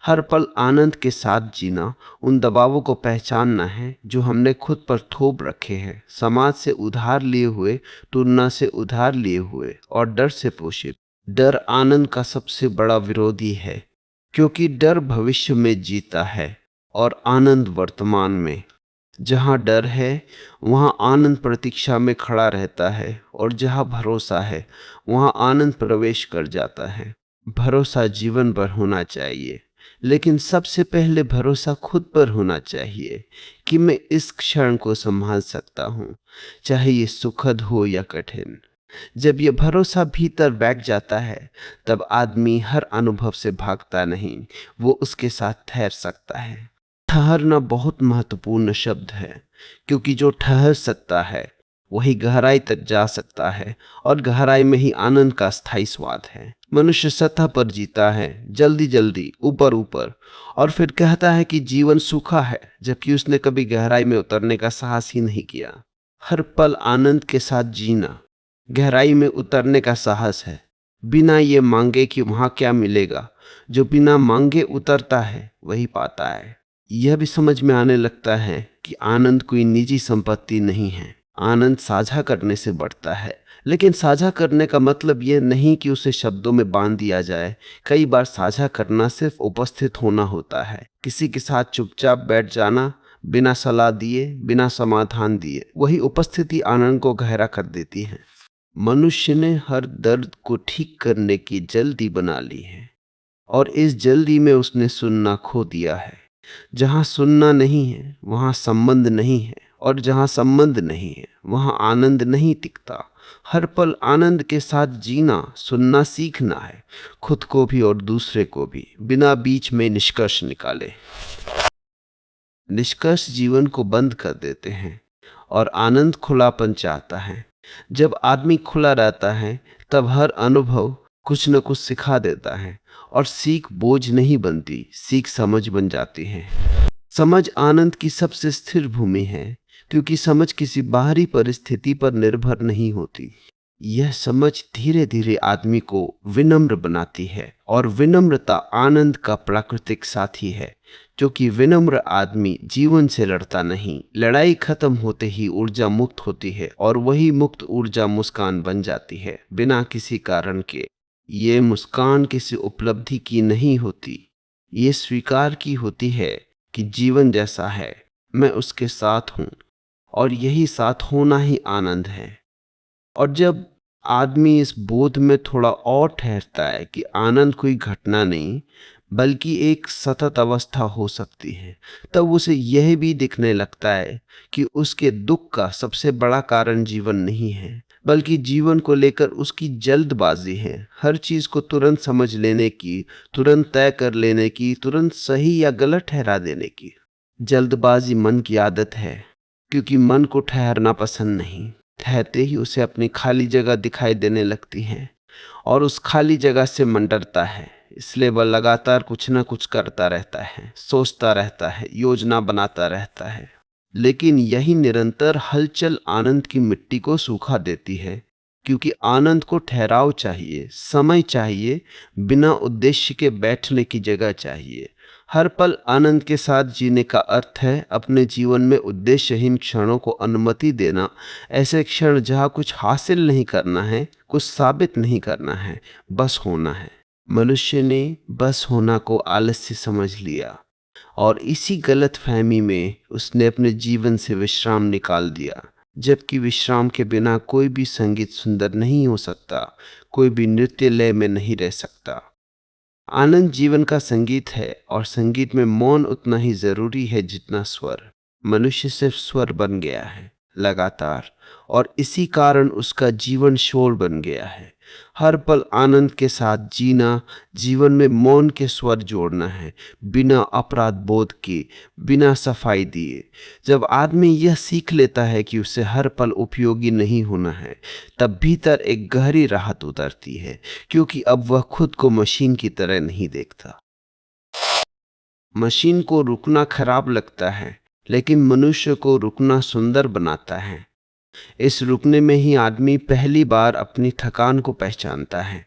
S1: हर पल आनंद के साथ जीना, उन दबावों को पहचानना है जो हमने खुद पर थोप रखे हैं, समाज से उधार लिए हुए, तुलना से उधार लिए हुए, और डर से पोषित। डर आनंद का सबसे बड़ा विरोधी है, क्योंकि डर भविष्य में जीता है और आनंद वर्तमान में। जहाँ डर है वहाँ आनंद प्रतीक्षा में खड़ा रहता है, और जहाँ भरोसा है वहाँ आनंद प्रवेश कर जाता है। भरोसा जीवन पर होना चाहिए, लेकिन सबसे पहले भरोसा खुद पर होना चाहिए कि मैं इस क्षण को संभाल सकता हूँ, चाहे ये सुखद हो या कठिन। जब यह भरोसा भीतर बैठ जाता है, तब आदमी हर अनुभव से भागता नहीं, वो उसके साथ ठहर सकता है। ठहरना बहुत महत्वपूर्ण शब्द है, क्योंकि जो ठहर सकता है वही गहराई तक जा सकता है, और गहराई में ही आनंद का स्थायी स्वाद है। मनुष्य सतह पर जीता है, जल्दी जल्दी, ऊपर ऊपर, और फिर कहता है कि जीवन सूखा है, जबकि उसने कभी गहराई में उतरने का साहस ही नहीं किया। हर पल आनंद के साथ जीना गहराई में उतरने का साहस है, बिना ये मांगे कि वहां क्या मिलेगा। जो बिना मांगे उतरता है वही पाता है। यह भी समझ में आने लगता है कि आनंद कोई निजी संपत्ति नहीं है। आनंद साझा करने से बढ़ता है, लेकिन साझा करने का मतलब यह नहीं कि उसे शब्दों में बांध दिया जाए। कई बार साझा करना सिर्फ उपस्थित होना होता है, किसी के साथ चुपचाप बैठ जाना, बिना सलाह दिए, बिना समाधान दिए। वही उपस्थिति आनंद को गहरा कर देती है। मनुष्य ने हर दर्द को ठीक करने की जल्दी बना ली है, और इस जल्दी में उसने सुनना खो दिया है। जहाँ सुनना नहीं है वहाँ संबंध नहीं है, और जहाँ संबंध नहीं है वहाँ आनंद नहीं टिकता। हर पल आनंद के साथ जीना, सुनना सीखना है, खुद को भी और दूसरे को भी, बिना बीच में निष्कर्ष निकाले। निष्कर्ष जीवन को बंद कर देते हैं, और आनंद खुलापन चाहता है। जब आदमी खुला रहता है, तब हर अनुभव कुछ न कुछ सिखा देता है, और सीख बोझ नहीं बनती, सीख समझ बन जाती है। समझ आनंद की सबसे स्थिर भूमि है, क्योंकि समझ किसी बाहरी परिस्थिति पर निर्भर नहीं होती। यह समझ धीरे धीरे आदमी को विनम्र बनाती है, और विनम्रता आनंद का प्राकृतिक साथी है, क्योंकि विनम्र आदमी जीवन से लड़ता नहीं। लड़ाई खत्म होते ही ऊर्जा मुक्त होती है, और वही मुक्त ऊर्जा मुस्कान बन जाती है, बिना किसी कारण के। ये मुस्कान किसी उपलब्धि की नहीं होती, ये स्वीकार की होती है कि जीवन जैसा है मैं उसके साथ हूं और यही साथ होना ही आनंद है। और जब आदमी इस बोध में थोड़ा और ठहरता है कि आनंद कोई घटना नहीं बल्कि एक सतत अवस्था हो सकती है, तब उसे यह भी दिखने लगता है कि उसके दुख का सबसे बड़ा कारण जीवन नहीं है बल्कि जीवन को लेकर उसकी जल्दबाजी है। हर चीज को तुरंत समझ लेने की, तुरंत तय कर लेने की, तुरंत सही या गलत ठहरा देने की। जल्दबाजी मन की आदत है, क्योंकि मन को ठहरना पसंद नहीं। ठहरते ही उसे अपनी खाली जगह दिखाई देने लगती है और उस खाली जगह से मन डरता है। इसलिए वह लगातार कुछ ना कुछ करता रहता है, सोचता रहता है, योजना बनाता रहता है। लेकिन यही निरंतर हलचल आनंद की मिट्टी को सूखा देती है, क्योंकि आनंद को ठहराव चाहिए, समय चाहिए, बिना उद्देश्य के बैठने की जगह चाहिए। हर पल आनंद के साथ जीने का अर्थ है अपने जीवन में उद्देश्यहीन क्षणों को अनुमति देना। ऐसे क्षण जहाँ कुछ हासिल नहीं करना है, कुछ साबित नहीं करना है, बस होना है। मनुष्य ने बस होना को आलस्य समझ लिया और इसी गलतफहमी में उसने अपने जीवन से विश्राम निकाल दिया। जबकि विश्राम के बिना कोई भी संगीत सुंदर नहीं हो सकता, कोई भी नृत्य लय में नहीं रह सकता। आनंद जीवन का संगीत है और संगीत में मौन उतना ही जरूरी है जितना स्वर। मनुष्य सिर्फ स्वर बन गया है लगातार, और इसी कारण उसका जीवन शोर बन गया है। हर पल आनंद के साथ जीना जीवन में मौन के स्वर जोड़ना है, बिना अपराध बोध के, बिना सफाई दिए। जब आदमी यह सीख लेता है कि उसे हर पल उपयोगी नहीं होना है, तब भीतर एक गहरी राहत उतरती है, क्योंकि अब वह खुद को मशीन की तरह नहीं देखता। मशीन को रुकना खराब लगता है, लेकिन मनुष्य को रुकना सुंदर बनाता है। इस रुकने में ही आदमी पहली बार अपनी थकान को पहचानता है,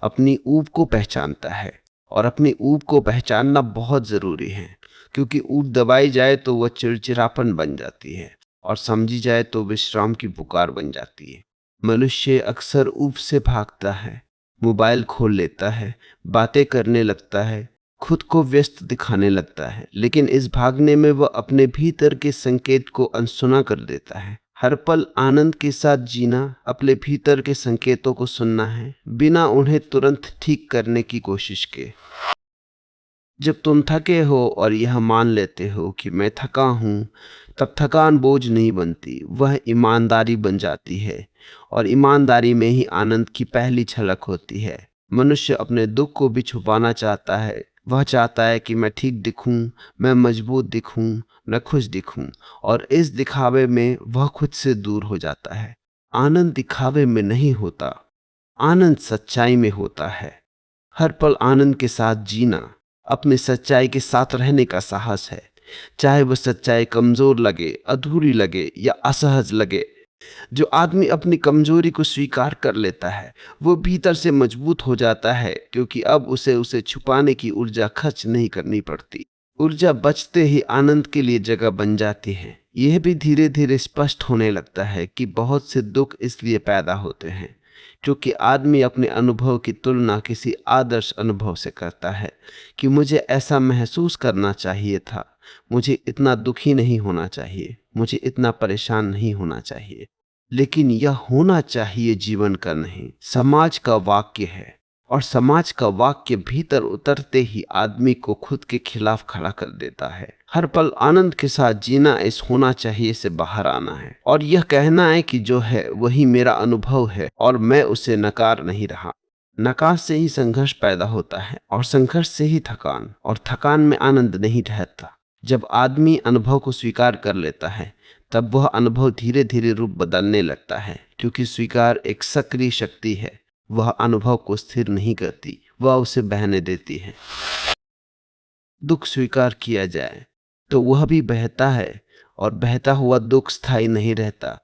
S1: अपनी ऊब को पहचानता है। और अपनी ऊब को पहचानना बहुत जरूरी है, क्योंकि ऊब दबाई जाए तो वह चिड़चिड़ापन बन जाती है और समझी जाए तो विश्राम की पुकार बन जाती है। मनुष्य अक्सर ऊब से भागता है, मोबाइल खोल लेता है, बातें करने लगता है, खुद को व्यस्त दिखाने लगता है, लेकिन इस भागने में वह अपने भीतर के संकेत को अनसुना कर देता है। हर पल आनंद के साथ जीना अपने भीतर के संकेतों को सुनना है, बिना उन्हें तुरंत ठीक करने की कोशिश के। जब तुम थके हो और यह मान लेते हो कि मैं थका हूं, तब थकान बोझ नहीं बनती, वह ईमानदारी बन जाती है। और ईमानदारी में ही आनंद की पहली झलक होती है। मनुष्य अपने दुख को भी छुपाना चाहता है। वह चाहता है कि मैं ठीक दिखूं, मैं मजबूत दिखूं, मैं खुश दिखूं, और इस दिखावे में वह खुद से दूर हो जाता है। आनंद दिखावे में नहीं होता, आनंद सच्चाई में होता है। हर पल आनंद के साथ जीना अपनी सच्चाई के साथ रहने का साहस है, चाहे वह सच्चाई कमजोर लगे, अधूरी लगे या असहज लगे। जो आदमी अपनी कमजोरी को स्वीकार कर लेता है, वो भीतर से मजबूत हो जाता है, क्योंकि अब उसे छुपाने की ऊर्जा खर्च नहीं करनी पड़ती। ऊर्जा बचते ही आनंद के लिए जगह बन जाती है। यह भी धीरे धीरे स्पष्ट होने लगता है कि बहुत से दुख इसलिए पैदा होते हैं क्योंकि आदमी अपने अनुभव की तुलना किसी आदर्श अनुभव से करता है कि मुझे ऐसा महसूस करना चाहिए था, मुझे इतना दुखी नहीं होना चाहिए, मुझे इतना परेशान नहीं होना चाहिए। लेकिन यह होना चाहिए जीवन का नहीं, समाज का वाक्य है। और समाज का वाक्य भीतर उतरते ही आदमी को खुद के खिलाफ खड़ा कर देता है। हर पल आनंद के साथ जीना इस होना चाहिए से बाहर आना है और यह कहना है कि जो है वही मेरा अनुभव है और मैं उसे नकार नहीं रहा। नकार से ही संघर्ष पैदा होता है और संघर्ष से ही थकान, और थकान में आनंद नहीं ठहरता। जब आदमी अनुभव को स्वीकार कर लेता है, तब वह अनुभव धीरे धीरे रूप बदलने लगता है, क्योंकि स्वीकार एक सक्रिय शक्ति है। वह अनुभव को स्थिर नहीं करती, वह उसे बहने देती है। दुख स्वीकार किया जाए तो वह भी बहता है, और बहता हुआ दुख स्थायी नहीं रहता।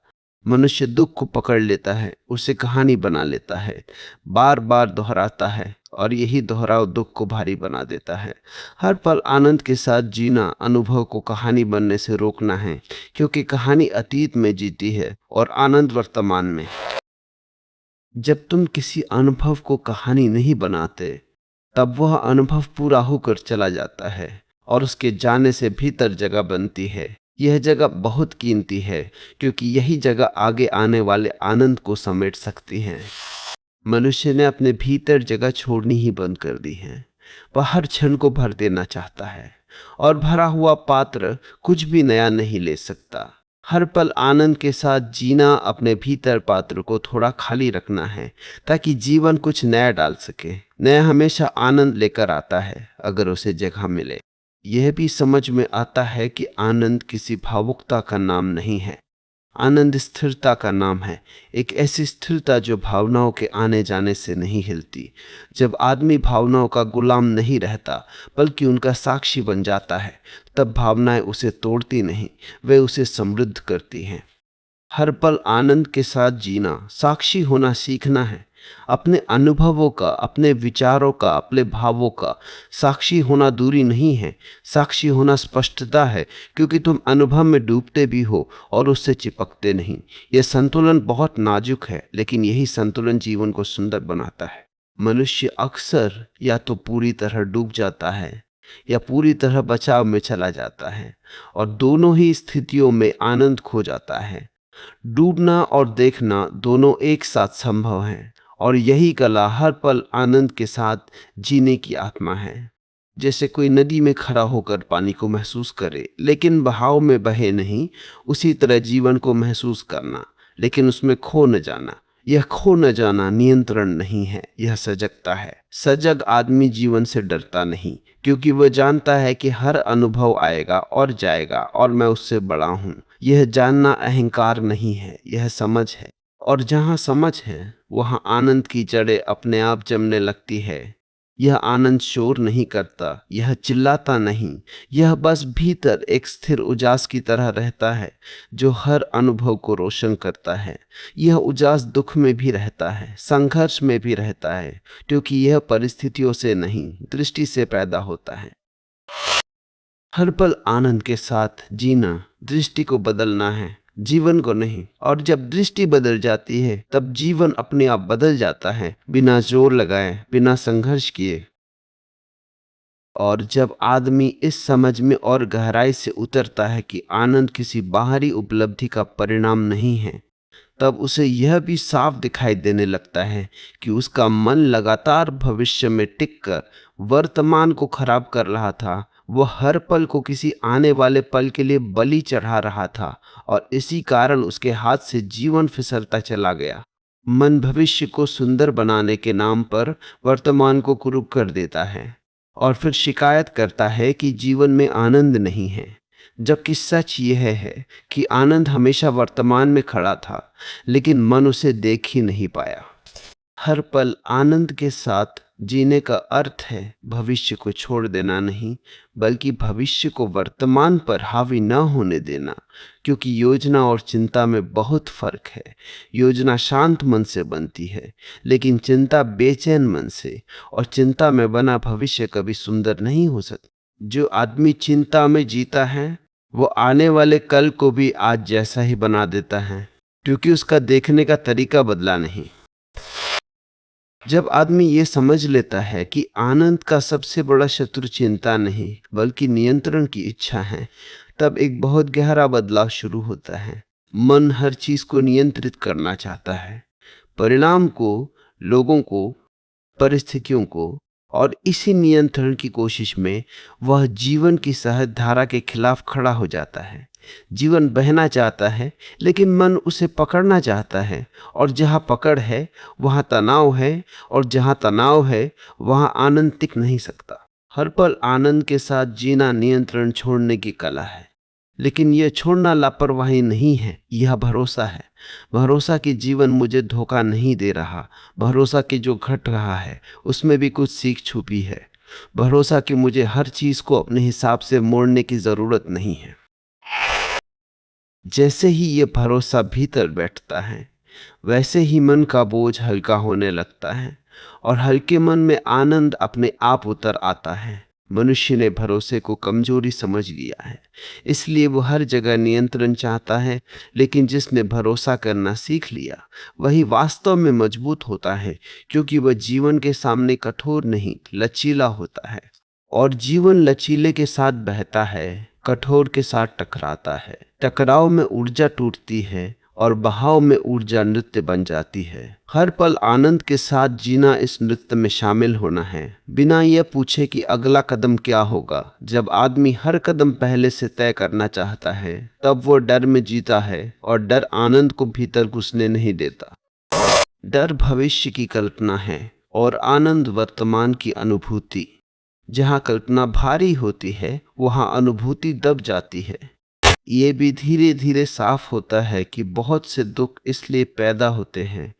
S1: मनुष्य दुख को पकड़ लेता है, उसे कहानी बना लेता है, बार बार दोहराता है, और यही दोहराव दुख को भारी बना देता है। हर पल आनंद के साथ जीना अनुभव को कहानी बनने से रोकना है, क्योंकि कहानी अतीत में जीती है और आनंद वर्तमान में। जब तुम किसी अनुभव को कहानी नहीं बनाते, तब वह अनुभव पूरा होकर चला जाता है और उसके जाने से भीतर जगह बनती है। यह जगह बहुत कीमती है क्योंकि यही जगह आगे आने वाले आनंद को समेट सकती है। मनुष्य ने अपने भीतर जगह छोड़नी ही बंद कर दी है। वह हर क्षण को भर देना चाहता है और भरा हुआ पात्र कुछ भी नया नहीं ले सकता। हर पल आनंद के साथ जीना, अपने भीतर पात्र को थोड़ा खाली रखना है ताकि जीवन कुछ नया डाल सके। नया हमेशा आनंद लेकर आता है अगर उसे जगह मिले। यह भी समझ में आता है कि आनंद किसी भावुकता का नाम नहीं है। आनंद स्थिरता का नाम है, एक ऐसी स्थिरता जो भावनाओं के आने जाने से नहीं हिलती। जब आदमी भावनाओं का गुलाम नहीं रहता बल्कि उनका साक्षी बन जाता है, तब भावनाएं उसे तोड़ती नहीं, वे उसे समृद्ध करती हैं। हर पल आनंद के साथ जीना, साक्षी होना सीखना है। अपने अनुभवों का, अपने विचारों का, अपने भावों का साक्षी होना दूरी नहीं है, साक्षी होना स्पष्टता है, क्योंकि तुम अनुभव में डूबते भी हो और उससे चिपकते नहीं। यह संतुलन बहुत नाजुक है, लेकिन यही संतुलन जीवन को सुंदर बनाता है। मनुष्य अक्सर या तो पूरी तरह डूब जाता है या पूरी तरह बचाव में चला जाता है, और दोनों ही स्थितियों में आनंद खो जाता है। डूबना और देखना दोनों एक साथ संभव हैं, और यही कला हर पल आनंद के साथ जीने की आत्मा है। जैसे कोई नदी में खड़ा होकर पानी को महसूस करे लेकिन बहाव में बहे नहीं, उसी तरह जीवन को महसूस करना लेकिन उसमें खो न जाना। यह खो न जाना नियंत्रण नहीं है, यह सजगता है। सजग आदमी जीवन से डरता नहीं, क्योंकि वह जानता है कि हर अनुभव आएगा और जाएगा और मैं उससे बड़ा हूँ। यह जानना अहंकार नहीं है, यह समझ है। और जहाँ समझ है वहाँ आनंद की जड़ें अपने आप जमने लगती है। यह आनंद शोर नहीं करता, यह चिल्लाता नहीं, यह बस भीतर एक स्थिर उजास की तरह रहता है जो हर अनुभव को रोशन करता है। यह उजास दुख में भी रहता है, संघर्ष में भी रहता है, क्योंकि यह परिस्थितियों से नहीं, दृष्टि से पैदा होता है। हर पल आनंद के साथ जीना दृष्टि को बदलना है, जीवन को नहीं। और जब दृष्टि बदल जाती है तब जीवन अपने आप बदल जाता है, बिना जोर लगाए, बिना संघर्ष किए। और जब आदमी इस समझ में और गहराई से उतरता है कि आनंद किसी बाहरी उपलब्धि का परिणाम नहीं है, तब उसे यह भी साफ दिखाई देने लगता है कि उसका मन लगातार भविष्य में टिककर वर्तमान को खराब कर रहा था। वह हर पल को किसी आने वाले पल के लिए बलि चढ़ा रहा था, और इसी कारण उसके हाथ से जीवन फिसलता चला गया। मन भविष्य को सुंदर बनाने के नाम पर वर्तमान को कुरूप कर देता है और फिर शिकायत करता है कि जीवन में आनंद नहीं है, जबकि सच यह है कि आनंद हमेशा वर्तमान में खड़ा था, लेकिन मन उसे देख ही नहीं पाया। हर पल आनंद के साथ जीने का अर्थ है भविष्य को छोड़ देना नहीं, बल्कि भविष्य को वर्तमान पर हावी न होने देना। क्योंकि योजना और चिंता में बहुत फर्क है। योजना शांत मन से बनती है, लेकिन चिंता बेचैन मन से, और चिंता में बना भविष्य कभी सुंदर नहीं हो सकता। जो आदमी चिंता में जीता है वो आने वाले कल को भी आज जैसा ही बना देता है, क्योंकि उसका देखने का तरीका बदला नहीं। जब आदमी ये समझ लेता है कि आनंद का सबसे बड़ा शत्रु चिंता नहीं बल्कि नियंत्रण की इच्छा है, तब एक बहुत गहरा बदलाव शुरू होता है। मन हर चीज को नियंत्रित करना चाहता है, परिणाम को, लोगों को, परिस्थितियों को, और इसी नियंत्रण की कोशिश में वह जीवन की सहज धारा के खिलाफ खड़ा हो जाता है। जीवन बहना चाहता है, लेकिन मन उसे पकड़ना चाहता है, और जहाँ पकड़ है वहाँ तनाव है, और जहाँ तनाव है वहाँ आनंद टिक नहीं सकता। हर पल आनंद के साथ जीना नियंत्रण छोड़ने की कला है, लेकिन यह छोड़ना लापरवाही नहीं है, यह भरोसा है। भरोसा कि जीवन मुझे धोखा नहीं दे रहा, भरोसा कि जो घट रहा है उसमें भी कुछ सीख छुपी है, भरोसा कि मुझे हर चीज को अपने हिसाब से मोड़ने की जरूरत नहीं है। जैसे ही ये भरोसा भीतर बैठता है, वैसे ही मन का बोझ हल्का होने लगता है, और हल्के मन में आनंद अपने आप उतर आता है। मनुष्य ने भरोसे को कमजोरी समझ लिया है, इसलिए वो हर जगह नियंत्रण चाहता है। लेकिन जिसने भरोसा करना सीख लिया वही वास्तव में मजबूत होता है, क्योंकि वह जीवन के सामने कठोर नहीं, लचीला होता है। और जीवन लचीले के साथ बहता है, कठोर के साथ टकराता है। टकराव में ऊर्जा टूटती है और बहाव में ऊर्जा नृत्य बन जाती है। हर पल आनंद के साथ जीना इस नृत्य में शामिल होना है, बिना यह पूछे कि अगला कदम क्या होगा। जब आदमी हर कदम पहले से तय करना चाहता है, तब वो डर में जीता है और डर आनंद को भीतर घुसने नहीं देता। डर भविष्य की कल्पना है और आनंद वर्तमान की अनुभूति। जहाँ कल्पना भारी होती है, वहाँ अनुभूति दब जाती है। ये भी धीरे धीरे साफ होता है कि बहुत से दुख इसलिए पैदा होते हैं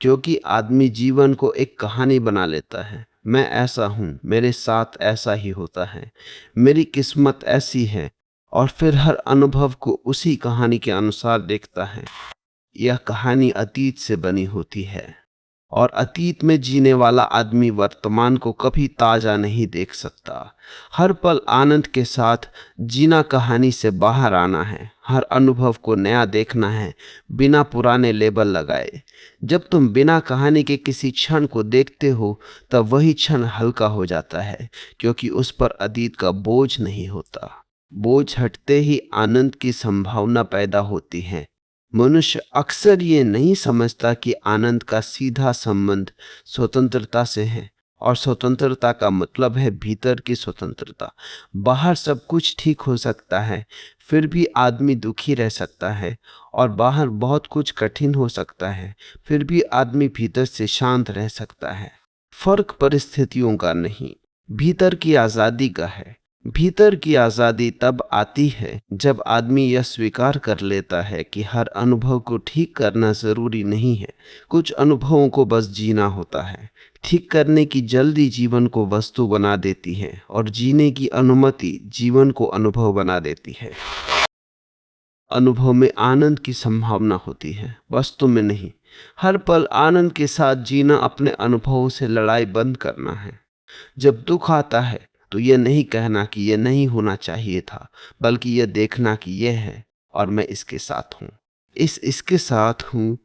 S1: क्योंकि आदमी जीवन को एक कहानी बना लेता है। मैं ऐसा हूँ, मेरे साथ ऐसा ही होता है, मेरी किस्मत ऐसी है, और फिर हर अनुभव को उसी कहानी के अनुसार देखता है। यह कहानी अतीत से बनी होती है और अतीत में जीने वाला आदमी वर्तमान को कभी ताजा नहीं देख सकता। हर पल आनंद के साथ जीना कहानी से बाहर आना है, हर अनुभव को नया देखना है, बिना पुराने लेबल लगाए। जब तुम बिना कहानी के किसी क्षण को देखते हो, तब वही क्षण हल्का हो जाता है, क्योंकि उस पर अतीत का बोझ नहीं होता। बोझ हटते ही आनंद की संभावना पैदा होती है। मनुष्य अक्सर ये नहीं समझता कि आनंद का सीधा संबंध स्वतंत्रता से है, और स्वतंत्रता का मतलब है भीतर की स्वतंत्रता। बाहर सब कुछ ठीक हो सकता है, फिर भी आदमी दुखी रह सकता है, और बाहर बहुत कुछ कठिन हो सकता है, फिर भी आदमी भीतर से शांत रह सकता है। फर्क परिस्थितियों का नहीं, भीतर की आज़ादी का है। भीतर की आज़ादी तब आती है जब आदमी यह स्वीकार कर लेता है कि हर अनुभव को ठीक करना ज़रूरी नहीं है। कुछ अनुभवों को बस जीना होता है। ठीक करने की जल्दी जीवन को वस्तु बना देती है, और जीने की अनुमति जीवन को अनुभव बना देती है। अनुभव में आनंद की संभावना होती है, वस्तु में नहीं। हर पल आनंद के साथ जीना अपने अनुभवों से लड़ाई बंद करना है। जब दुख आता है, तो यह नहीं कहना कि यह नहीं होना चाहिए था, बल्कि यह देखना कि यह है और मैं इसके साथ हूँ। इसके साथ हूँ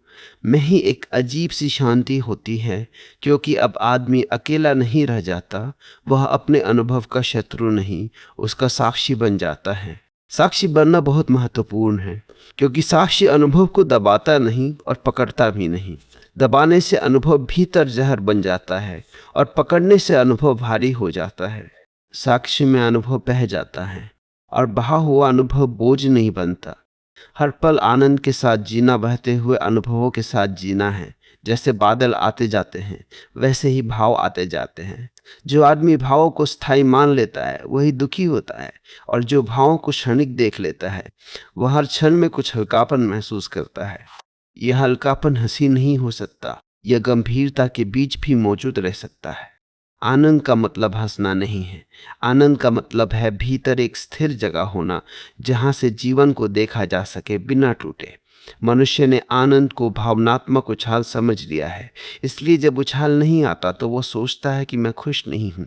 S1: में ही एक अजीब सी शांति होती है, क्योंकि अब आदमी अकेला नहीं रह जाता। वह अपने अनुभव का शत्रु नहीं, उसका साक्षी बन जाता है। साक्षी बनना बहुत महत्वपूर्ण है, क्योंकि साक्षी अनुभव को दबाता नहीं और पकड़ता भी नहीं। दबाने से अनुभव भीतर जहर बन जाता है, और पकड़ने से अनुभव भारी हो जाता है। साक्षी में अनुभव बह जाता है, और बहा हुआ अनुभव बोझ नहीं बनता। हर पल आनंद के साथ जीना बहते हुए अनुभवों के साथ जीना है। जैसे बादल आते जाते हैं, वैसे ही भाव आते जाते हैं। जो आदमी भावों को स्थायी मान लेता है, वही दुखी होता है, और जो भावों को क्षणिक देख लेता है, वह हर क्षण में कुछ हल्कापन महसूस करता है। यह हल्कापन हंसी नहीं हो सकता, यह गंभीरता के बीच भी मौजूद रह सकता है। आनंद का मतलब हंसना नहीं है। आनंद का मतलब है भीतर एक स्थिर जगह होना, जहां से जीवन को देखा जा सके बिना टूटे। मनुष्य ने आनंद को भावनात्मक उछाल समझ लिया है, इसलिए जब उछाल नहीं आता तो वो सोचता है कि मैं खुश नहीं हूं।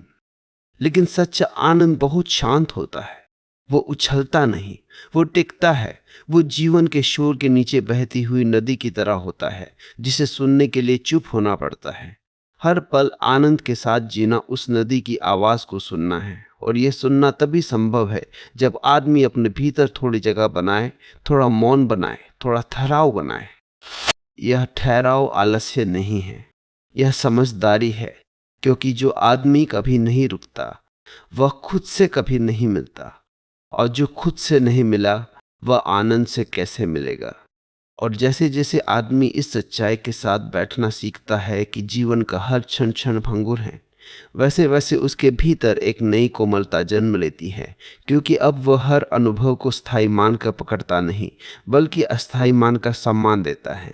S1: लेकिन सच्चा आनंद बहुत शांत होता है। वो उछलता नहीं, वो टिकता है। वो जीवन के शोर के नीचे बहती हुई नदी की तरह होता है, जिसे सुनने के लिए चुप होना पड़ता है। हर पल आनंद के साथ जीना उस नदी की आवाज को सुनना है, और यह सुनना तभी संभव है जब आदमी अपने भीतर थोड़ी जगह बनाए, थोड़ा मौन बनाए, थोड़ा ठहराव बनाए। यह ठहराव आलस्य नहीं है, यह समझदारी है, क्योंकि जो आदमी कभी नहीं रुकता, वह खुद से कभी नहीं मिलता, और जो खुद से नहीं मिला, वह आनंद से कैसे मिलेगा। और जैसे जैसे आदमी इस सच्चाई के साथ बैठना सीखता है कि जीवन का हर क्षण क्षण भंगुर है, वैसे वैसे उसके भीतर एक नई कोमलता जन्म लेती है, क्योंकि अब वह हर अनुभव को स्थायी मानकर पकड़ता नहीं, बल्कि अस्थायी मानकर सम्मान देता है।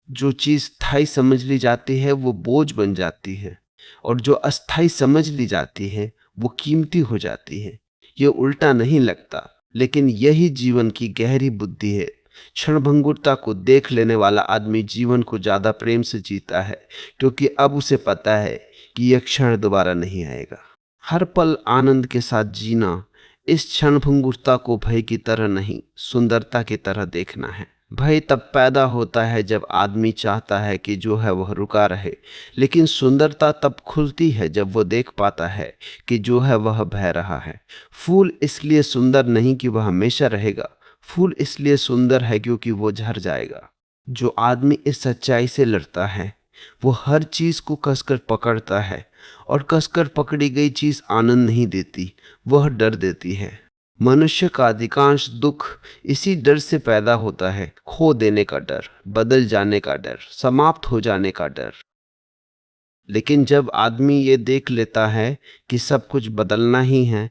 S1: जो चीज स्थायी समझ ली जाती है, वो बोझ बन जाती है, और जो अस्थायी समझ ली जाती है, वो कीमती हो जाती है। ये उल्टा नहीं लगता, लेकिन यही जीवन की गहरी बुद्धि है। क्षणभंगुरता को देख लेने वाला आदमी जीवन को ज्यादा प्रेम से जीता है, क्योंकि अब उसे पता है कि यह क्षण दोबारा नहीं आएगा। हर पल आनंद के साथ जीना, इस क्षणभंगुरता को भय की तरह नहीं, सुंदरता की तरह देखना है। भय तब पैदा होता है जब आदमी चाहता है कि जो है वह रुका रहे, लेकिन सुंदरता तब खुलती है जब वो देख पाता है कि जो है वह बह रहा है। फूल इसलिए सुंदर नहीं कि वह हमेशा रहेगा, फूल इसलिए सुंदर है क्योंकि वो झड़ जाएगा। जो आदमी इस सच्चाई से लड़ता है वो हर चीज को कसकर पकड़ता है, और कसकर पकड़ी गई चीज आनंद नहीं देती, वह डर देती है। मनुष्य का अधिकांश दुख इसी डर से पैदा होता है, खो देने का डर, बदल जाने का डर, समाप्त हो जाने का डर। लेकिन जब आदमी ये देख लेता है कि सब कुछ बदलना ही है,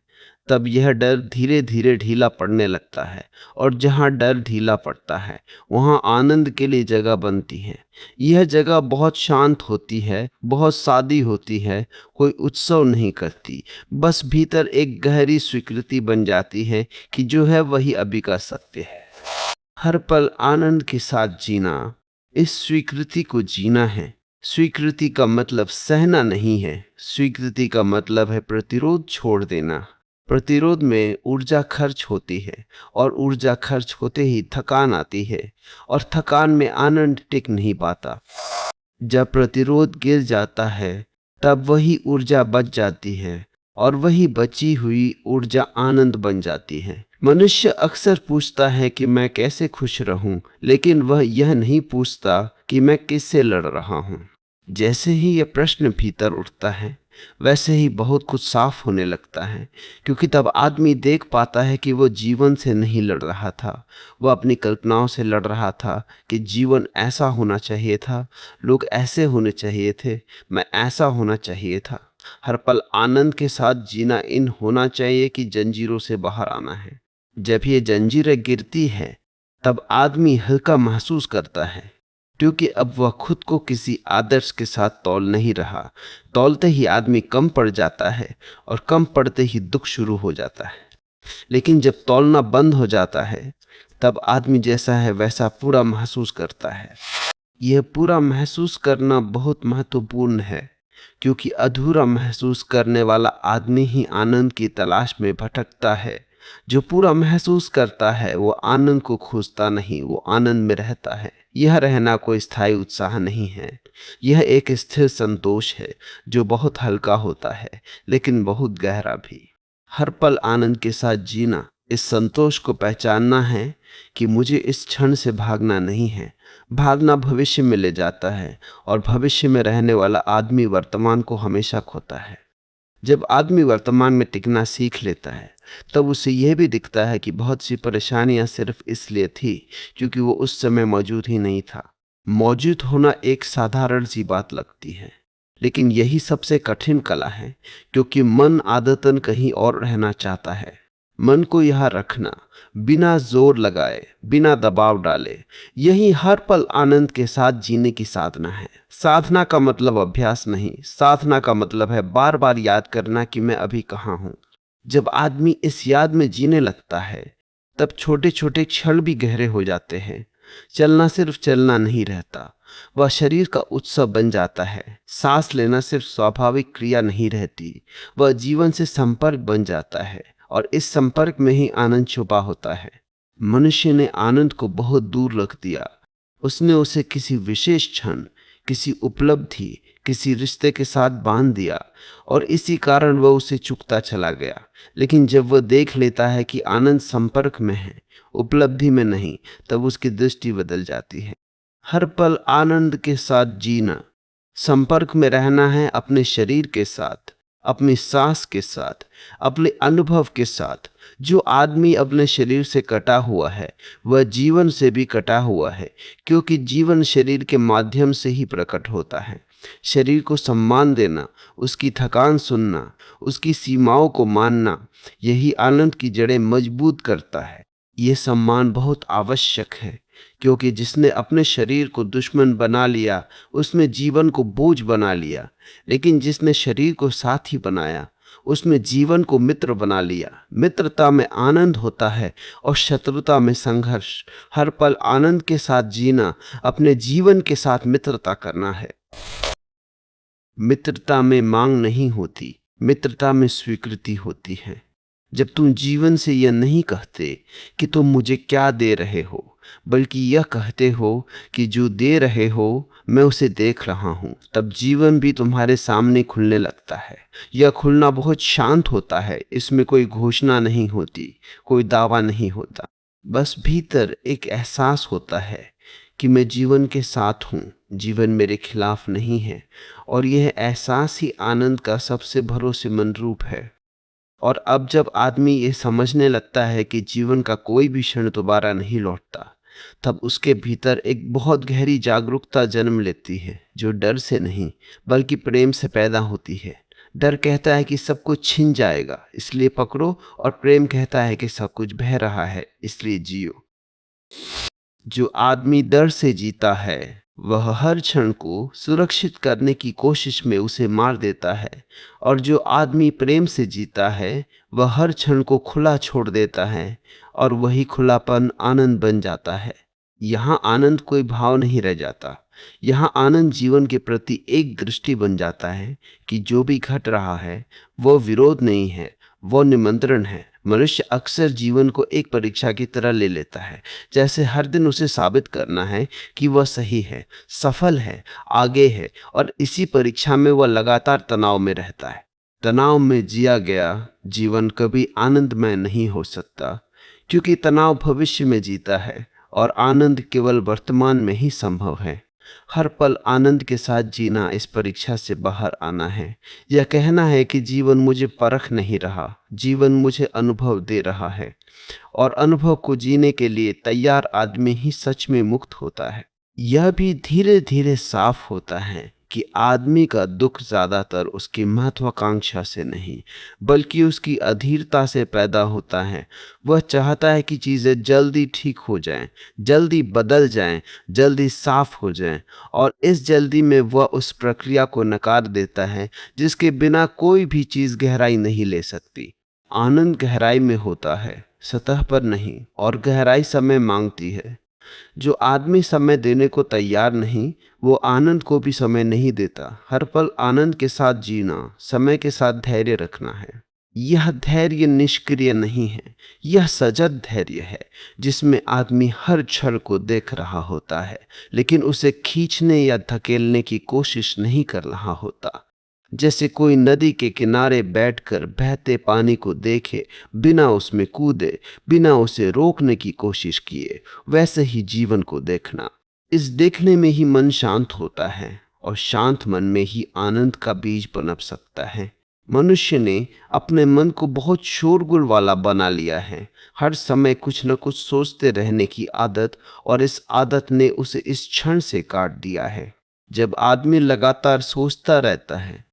S1: तब यह डर धीरे धीरे ढीला पड़ने लगता है, और जहाँ डर ढीला पड़ता है वहाँ आनंद के लिए जगह बनती है। यह जगह बहुत शांत होती है, बहुत सादी होती है, कोई उत्सव नहीं करती, बस भीतर एक गहरी स्वीकृति बन जाती है कि जो है वही अभी का सत्य है। हर पल आनंद के साथ जीना, इस स्वीकृति को जीना है। स्वीकृति का मतलब सहना नहीं है, स्वीकृति का मतलब है प्रतिरोध छोड़ देना। प्रतिरोध में ऊर्जा खर्च होती है, और ऊर्जा खर्च होते ही थकान आती है, और थकान में आनंद टिक नहीं पाता। जब प्रतिरोध गिर जाता है तब वही ऊर्जा बच जाती है, और वही बची हुई ऊर्जा आनंद बन जाती है। मनुष्य अक्सर पूछता है कि मैं कैसे खुश रहूं, लेकिन वह यह नहीं पूछता कि मैं किससे लड़ रहा हूं। जैसे ही यह प्रश्न भीतर उठता है वैसे ही बहुत कुछ साफ होने लगता है, क्योंकि तब आदमी देख पाता है कि वो जीवन से नहीं लड़ रहा था, वह अपनी कल्पनाओं से लड़ रहा था कि जीवन ऐसा होना चाहिए था, लोग ऐसे होने चाहिए थे, मैं ऐसा होना चाहिए था। हर पल आनंद के साथ जीना इन होना चाहिए कि जंजीरों से बाहर आना है। जब ये जंजीरें गिरती है तब आदमी हल्का महसूस करता है, क्योंकि अब वह खुद को किसी आदर्श के साथ तौल नहीं रहा। तौलते ही आदमी कम पड़ जाता है, और कम पड़ते ही दुख शुरू हो जाता है। लेकिन जब तौलना बंद हो जाता है तब आदमी जैसा है वैसा पूरा महसूस करता है। यह पूरा महसूस करना बहुत महत्वपूर्ण है, क्योंकि अधूरा महसूस करने वाला आदमी ही आनंद की तलाश में भटकता है। जो पूरा महसूस करता है वो आनंद को खोजता नहीं, वो आनंद में रहता है। यह रहना कोई स्थायी उत्साह नहीं है, यह एक स्थिर संतोष है जो बहुत हल्का होता है लेकिन बहुत गहरा भी। हर पल आनंद के साथ जीना, इस संतोष को पहचानना है कि मुझे इस क्षण से भागना नहीं है। भागना भविष्य में ले जाता है, और भविष्य में रहने वाला आदमी वर्तमान को हमेशा खोता है। जब आदमी वर्तमान में टिकना सीख लेता है तब उसे यह भी दिखता है कि बहुत सी परेशानियां सिर्फ इसलिए थी क्योंकि वो उस समय मौजूद ही नहीं था। मौजूद होना एक साधारण सी बात लगती है, लेकिन यही सबसे कठिन कला है, क्योंकि मन आदतन कहीं और रहना चाहता है। मन को यहाँ रखना, बिना जोर लगाए, बिना दबाव डाले, यही हर पल आनंद के साथ जीने की साधना है। साधना का मतलब अभ्यास नहीं, साधना का मतलब है बार बार याद करना कि मैं अभी कहाँ हूँ। जब आदमी इस याद में जीने लगता है तब छोटे छोटे क्षण भी गहरे हो जाते हैं। चलना सिर्फ चलना नहीं रहता, वह शरीर का उत्सव बन जाता है। सांस लेना सिर्फ स्वाभाविक क्रिया नहीं रहती, वह जीवन से संपर्क बन जाता है, और इस संपर्क में ही आनंद छुपा होता है। मनुष्य ने आनंद को बहुत दूर रख दिया। उसने उसे किसी विशेष क्षण, किसी उपलब्धि, किसी रिश्ते के साथ बांध दिया, और इसी कारण वह उसे चुकता चला गया। लेकिन जब वह देख लेता है कि आनंद संपर्क में है, उपलब्धि में नहीं, तब उसकी दृष्टि बदल जाती है। हर पल आनंद के साथ जीना, संपर्क में रहना है अपने शरीर के साथ, अपनी सांस के साथ, अपने अनुभव के साथ। जो आदमी अपने शरीर से कटा हुआ है वह जीवन से भी कटा हुआ है, क्योंकि जीवन शरीर के माध्यम से ही प्रकट होता है। शरीर को सम्मान देना, उसकी थकान सुनना, उसकी सीमाओं को मानना, यही आनंद की जड़ें मजबूत करता है। यह सम्मान बहुत आवश्यक है, क्योंकि जिसने अपने शरीर को दुश्मन बना लिया उसने जीवन को बोझ बना लिया, लेकिन जिसने शरीर को साथी बनाया उसने जीवन को मित्र बना लिया। मित्रता में आनंद होता है और शत्रुता में संघर्ष। हर पल आनंद के साथ जीना, अपने जीवन के साथ मित्रता करना है। मित्रता में मांग नहीं होती, मित्रता में स्वीकृति होती है। जब तुम जीवन से यह नहीं कहते कि तुम मुझे क्या दे रहे हो, बल्कि यह कहते हो कि जो दे रहे हो मैं उसे देख रहा हूं, तब जीवन भी तुम्हारे सामने खुलने लगता है। यह खुलना बहुत शांत होता है, इसमें कोई घोषणा नहीं होती, कोई दावा नहीं होता, बस भीतर एक एहसास होता है कि मैं जीवन के साथ हूं, जीवन मेरे खिलाफ नहीं है। और यह एहसास ही आनंद का सबसे भरोसेमंद रूप है। और अब जब आदमी ये समझने लगता है कि जीवन का कोई भी क्षण दोबारा नहीं लौटता, तब उसके भीतर एक बहुत गहरी जागरूकता जन्म लेती है, जो डर से नहीं बल्कि प्रेम से पैदा होती है। डर कहता है कि सब कुछ छिन जाएगा, इसलिए पकड़ो, और प्रेम कहता है कि सब कुछ बह रहा है, इसलिए जियो। जो आदमी डर से जीता है वह हर क्षण को सुरक्षित करने की कोशिश में उसे मार देता है, और जो आदमी प्रेम से जीता है वह हर क्षण को खुला छोड़ देता है, और वही खुलापन आनंद बन जाता है। यहाँ आनंद कोई भाव नहीं रह जाता, यहाँ आनंद जीवन के प्रति एक दृष्टि बन जाता है कि जो भी घट रहा है वो विरोध नहीं है, वो निमंत्रण है। मनुष्य अक्सर जीवन को एक परीक्षा की तरह ले लेता है, जैसे हर दिन उसे साबित करना है कि वह सही है, सफल है, आगे है, और इसी परीक्षा में वह लगातार तनाव में रहता है। तनाव में जिया गया जीवन कभी आनंदमय नहीं हो सकता, क्योंकि तनाव भविष्य में जीता है और आनंद केवल वर्तमान में ही संभव है। हर पल आनंद के साथ जीना इस परीक्षा से बाहर आना है। यह कहना है कि जीवन मुझे परख नहीं रहा, जीवन मुझे अनुभव दे रहा है, और अनुभव को जीने के लिए तैयार आदमी ही सच में मुक्त होता है। यह भी धीरे धीरे साफ होता है कि आदमी का दुख ज्यादातर उसकी महत्वाकांक्षा से नहीं बल्कि उसकी अधीरता से पैदा होता है। वह चाहता है कि चीजें जल्दी ठीक हो जाएं, जल्दी बदल जाएं, जल्दी साफ हो जाएं, और इस जल्दी में वह उस प्रक्रिया को नकार देता है जिसके बिना कोई भी चीज गहराई नहीं ले सकती। आनंद गहराई में होता है, सतह पर नहीं, और गहराई समय मांगती है। जो आदमी समय देने को तैयार नहीं, वो आनंद को भी समय नहीं देता। हर पल आनंद के साथ जीना, समय के साथ धैर्य रखना है। यह धैर्य निष्क्रिय नहीं है, यह सजग धैर्य है, जिसमें आदमी हर क्षण को देख रहा होता है, लेकिन उसे खींचने या धकेलने की कोशिश नहीं कर रहा होता। जैसे कोई नदी के किनारे बैठकर बहते पानी को देखे, बिना उसमें कूदे, बिना उसे रोकने की कोशिश किए, वैसे ही जीवन को देखना। इस देखने में ही मन शांत होता है, और शांत मन में ही आनंद का बीज पनप सकता है। मनुष्य ने अपने मन को बहुत शोरगुल वाला बना लिया है, हर समय कुछ न कुछ सोचते रहने की आदत, और इस आदत ने उसे इस क्षण से काट दिया है। जब आदमी लगातार सोचता रहता है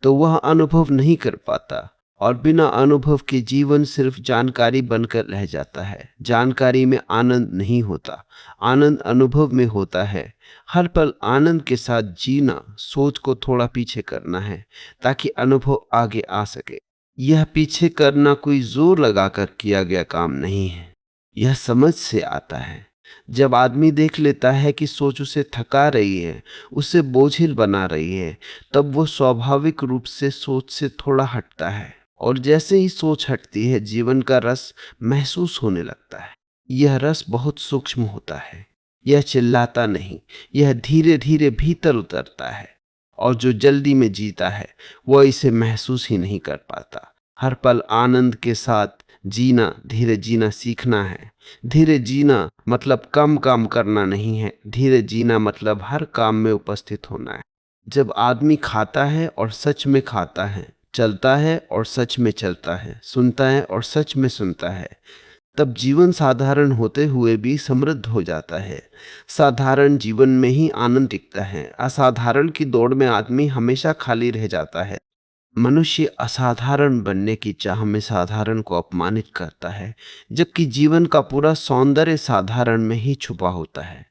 S1: तो वह अनुभव नहीं कर पाता, और बिना अनुभव के जीवन सिर्फ जानकारी बनकर रह जाता है। जानकारी में आनंद नहीं होता, आनंद अनुभव में होता है। हर पल आनंद के साथ जीना, सोच को थोड़ा पीछे करना है ताकि अनुभव आगे आ सके। यह पीछे करना कोई जोर लगाकर किया गया काम नहीं है, यह समझ से आता है। जब आदमी देख लेता है कि सोच उसे थका रही है, उसे बोझिल बना रही है, तब वो स्वाभाविक रूप से सोच से थोड़ा हटता है, और जैसे ही सोच हटती है जीवन का रस महसूस होने लगता है। यह रस बहुत सूक्ष्म होता है, यह चिल्लाता नहीं, यह धीरे धीरे भीतर उतरता है, और जो जल्दी में जीता है वह इसे महसूस ही नहीं कर पाता। हर पल आनंद के साथ जीना धीरे जीना सीखना है। धीरे जीना मतलब कम काम करना नहीं है, धीरे जीना मतलब हर काम में उपस्थित होना है। जब आदमी खाता है और सच में खाता है, चलता है और सच में चलता है, सुनता है और सच में सुनता है, तब जीवन साधारण होते हुए भी समृद्ध हो जाता है। साधारण जीवन में ही आनंद टिकता है। असाधारण की दौड़ में आदमी हमेशा खाली रह जाता है। मनुष्य असाधारण बनने की चाह में साधारण को अपमानित करता है, जबकि जीवन का पूरा सौंदर्य साधारण में ही छुपा होता है।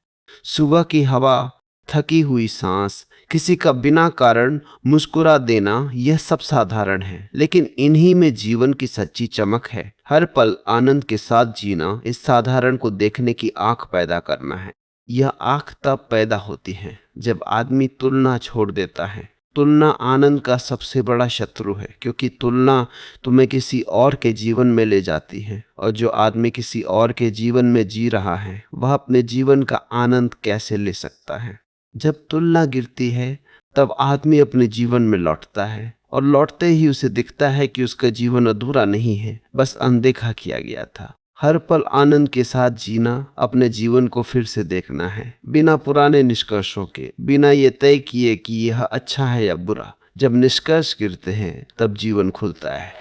S1: सुबह की हवा, थकी हुई सांस, किसी का बिना कारण मुस्कुरा देना, यह सब साधारण है, लेकिन इन्हीं में जीवन की सच्ची चमक है। हर पल आनंद के साथ जीना, इस साधारण को देखने की आंख पैदा करना है। यह आंख तब पैदा होती है जब आदमी तुलना छोड़ देता है, तुलना आनंद का सबसे बड़ा शत्रु है, क्योंकि तुलना तुम्हें किसी और के जीवन में ले जाती है, और जो आदमी किसी और के जीवन में जी रहा है वह अपने जीवन का आनंद कैसे ले सकता है। जब तुलना गिरती है तब आदमी अपने जीवन में लौटता है, और लौटते ही उसे दिखता है कि उसका जीवन अधूरा नहीं है, बस अनदेखा किया गया था। हर पल आनंद के साथ जीना, अपने जीवन को फिर से देखना है, बिना पुराने निष्कर्षों के, बिना ये तय किए कि यह अच्छा है या बुरा। जब निष्कर्ष गिरते हैं तब जीवन खुलता है।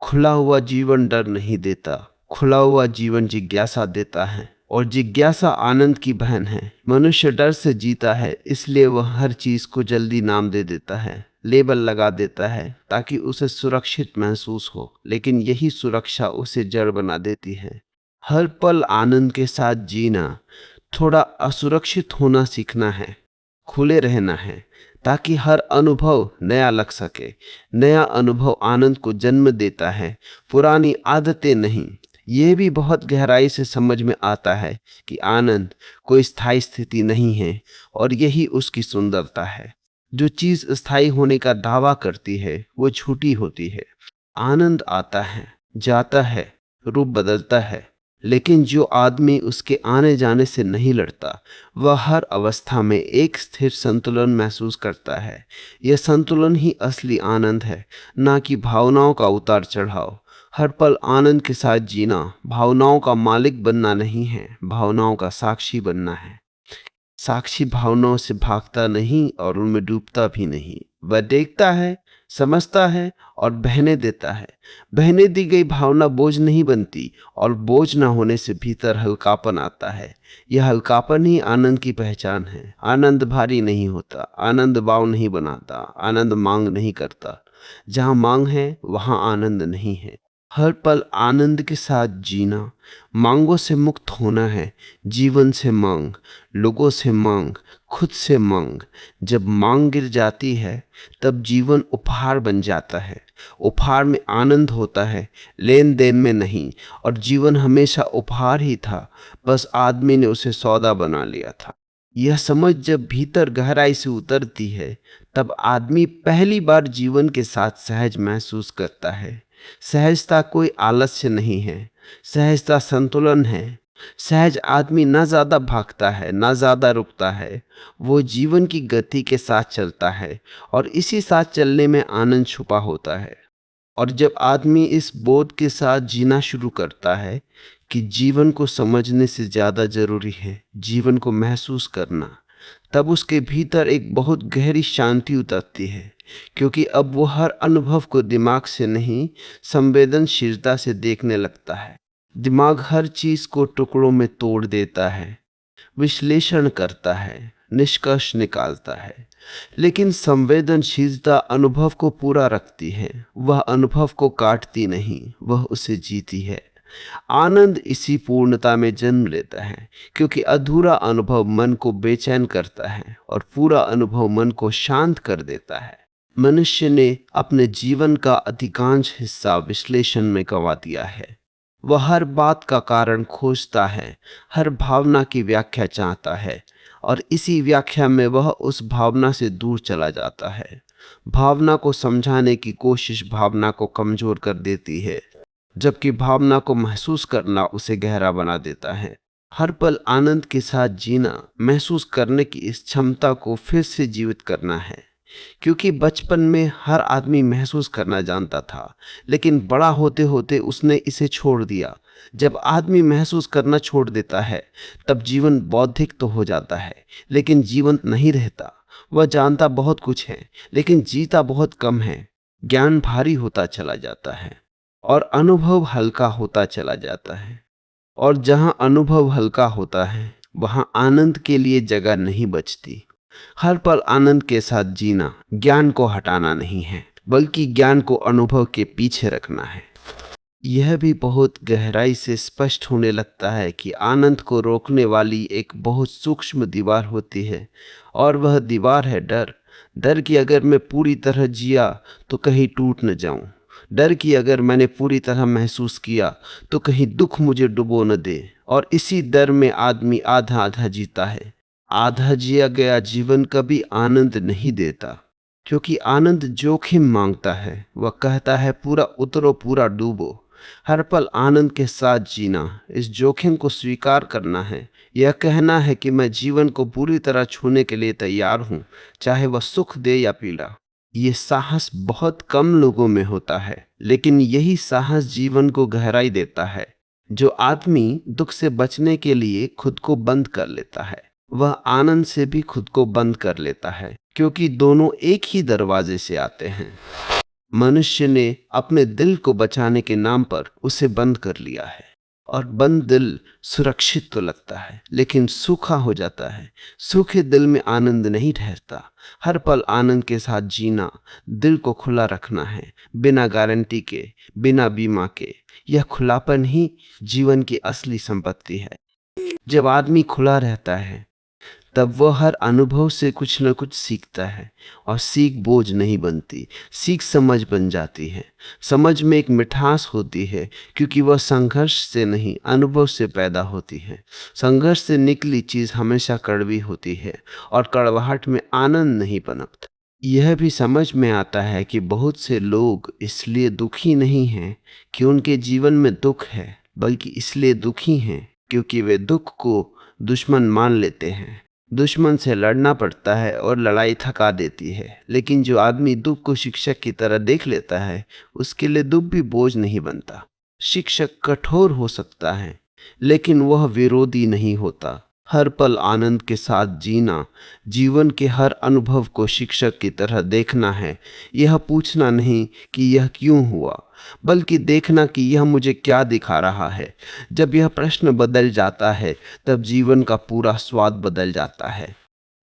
S1: खुला हुआ जीवन डर नहीं देता, खुला हुआ जीवन जिज्ञासा देता है, और जिज्ञासा आनंद की बहन है। मनुष्य डर से जीता है, इसलिए वह हर चीज को जल्दी नाम दे देता है, लेबल लगा देता है ताकि उसे सुरक्षित महसूस हो, लेकिन यही सुरक्षा उसे जड़ बना देती है। हर पल आनंद के साथ जीना, थोड़ा असुरक्षित होना सीखना है, खुले रहना है, ताकि हर अनुभव नया लग सके। नया अनुभव आनंद को जन्म देता है, पुरानी आदतें नहीं। यह भी बहुत गहराई से समझ में आता है कि आनंद कोई स्थायी स्थिति नहीं है, और यही उसकी सुंदरता है। जो चीज स्थायी होने का दावा करती है वो झूठी होती है। आनंद आता है, जाता है, रूप बदलता है, लेकिन जो आदमी उसके आने जाने से नहीं लड़ता, वह हर अवस्था में एक स्थिर संतुलन महसूस करता है। यह संतुलन ही असली आनंद है, ना कि भावनाओं का उतार चढ़ाव। हर पल आनंद के साथ जीना, भावनाओं का मालिक बनना नहीं है, भावनाओं का साक्षी बनना है। साक्षी भावनाओं से भागता नहीं और उनमें डूबता भी नहीं। वह देखता है, समझता है और बहने देता है। बहने दी गई भावना बोझ नहीं बनती, और बोझ न होने से भीतर हल्कापन आता है। यह हल्कापन ही आनंद की पहचान है। आनंद भारी नहीं होता, आनंद भाव नहीं बनाता, आनंद मांग नहीं करता। जहाँ मांग है वहाँ आनंद नहीं है। हर पल आनंद के साथ जीना, मांगों से मुक्त होना है। जीवन से मांग, लोगों से मांग, खुद से मांग। जब मांग गिर जाती है तब जीवन उपहार बन जाता है। उपहार में आनंद होता है, लेन देन में नहीं। और जीवन हमेशा उपहार ही था, बस आदमी ने उसे सौदा बना लिया था। यह समझ जब भीतर गहराई से उतरती है तब आदमी पहली बार जीवन के साथ सहज महसूस करता है। सहजता कोई आलस्य नहीं है, सहजता संतुलन है। सहज आदमी ना ज्यादा भागता है, ना ज्यादा रुकता है। वो जीवन की गति के साथ चलता है, और इसी साथ चलने में आनंद छुपा होता है। और जब आदमी इस बोध के साथ जीना शुरू करता है कि जीवन को समझने से ज्यादा जरूरी है जीवन को महसूस करना, तब उसके भीतर एक बहुत गहरी शांति उतरती है, क्योंकि अब वो हर अनुभव को दिमाग से नहीं, संवेदनशीलता से देखने लगता है। दिमाग हर चीज को टुकड़ों में तोड़ देता है, विश्लेषण करता है, निष्कर्ष निकालता है, लेकिन संवेदनशीलता अनुभव को पूरा रखती है। वह अनुभव को काटती नहीं, वह उसे जीती है। आनंद इसी पूर्णता में जन्म लेता है, क्योंकि अधूरा अनुभव मन को बेचैन करता है और पूरा अनुभव मन को शांत कर देता है। मनुष्य ने अपने जीवन का अधिकांश हिस्सा विश्लेषण में गंवा दिया है। वह हर बात का कारण खोजता है, हर भावना की व्याख्या चाहता है, और इसी व्याख्या में वह उस भावना से दूर चला जाता है। भावना को समझाने की कोशिश भावना को कमजोर कर देती है, जबकि भावना को महसूस करना उसे गहरा बना देता है। हर पल आनंद के साथ जीना, महसूस करने की इस क्षमता को फिर से जीवित करना है, क्योंकि बचपन में हर आदमी महसूस करना जानता था, लेकिन बड़ा होते होते उसने इसे छोड़ दिया। जब आदमी महसूस करना छोड़ देता है तब जीवन बौद्धिक तो हो जाता है, लेकिन जीवंत नहीं रहता। वह जानता बहुत कुछ है, लेकिन जीता बहुत कम है। ज्ञान भारी होता चला जाता है और अनुभव हल्का होता चला जाता है, और जहां अनुभव हल्का होता है वहां आनंद के लिए जगह नहीं बचती। हर पल आनंद के साथ जीना ज्ञान को हटाना नहीं है, बल्कि ज्ञान को अनुभव के पीछे रखना है। यह भी बहुत गहराई से स्पष्ट होने लगता है कि आनंद को रोकने वाली एक बहुत सूक्ष्म दीवार होती है, और वह दीवार है डर। डर कि अगर मैं पूरी तरह जिया तो कहीं टूट न जाऊं। डर कि अगर मैंने पूरी तरह महसूस किया तो कहीं दुख मुझे डुबो न दे। और इसी डर में आदमी आधा आधा जीता है। आधा जिया गया जीवन कभी आनंद नहीं देता, क्योंकि आनंद जोखिम मांगता है। वह कहता है पूरा उतरो पूरा डूबो। हर पल आनंद के साथ जीना इस जोखिम को स्वीकार करना है। यह कहना है कि मैं जीवन को पूरी तरह छूने के लिए तैयार हूं, चाहे वह सुख दे या पीड़ा। ये साहस बहुत कम लोगों में होता है, लेकिन यही साहस जीवन को गहराई देता है। जो आदमी दुख से बचने के लिए खुद को बंद कर लेता है, वह आनंद से भी खुद को बंद कर लेता है, क्योंकि दोनों एक ही दरवाजे से आते हैं। मनुष्य ने अपने दिल को बचाने के नाम पर उसे बंद कर लिया है, और बंद दिल सुरक्षित तो लगता है, लेकिन सूखा हो जाता है। सूखे दिल में आनंद नहीं ठहरता। हर पल आनंद के साथ जीना, दिल को खुला रखना है, बिना गारंटी के, बिना बीमा के। यह खुलापन ही जीवन की असली संपत्ति है। जब आदमी खुला रहता है, तब वह हर अनुभव से कुछ न कुछ सीखता है, और सीख बोझ नहीं बनती, सीख समझ बन जाती है। समझ में एक मिठास होती है, क्योंकि वह संघर्ष से नहीं, अनुभव से पैदा होती है। संघर्ष से निकली चीज हमेशा कड़वी होती है, और कड़वाहट में आनंद नहीं पनपता। यह भी समझ में आता है कि बहुत से लोग इसलिए दुखी नहीं हैं कि उनके जीवन में दुख है, बल्कि इसलिए दुखी हैं क्योंकि वे दुख को दुश्मन मान लेते हैं। दुश्मन से लड़ना पड़ता है और लड़ाई थका देती है, लेकिन जो आदमी दुख को शिक्षक की तरह देख लेता है, उसके लिए दुख भी बोझ नहीं बनता। शिक्षक कठोर हो सकता है, लेकिन वह विरोधी नहीं होता। हर पल आनंद के साथ जीना, जीवन के हर अनुभव को शिक्षक की तरह देखना है। यह पूछना नहीं कि यह क्यों हुआ, बल्कि देखना कि यह मुझे क्या दिखा रहा है। जब यह प्रश्न बदल जाता है, तब जीवन का पूरा स्वाद बदल जाता है।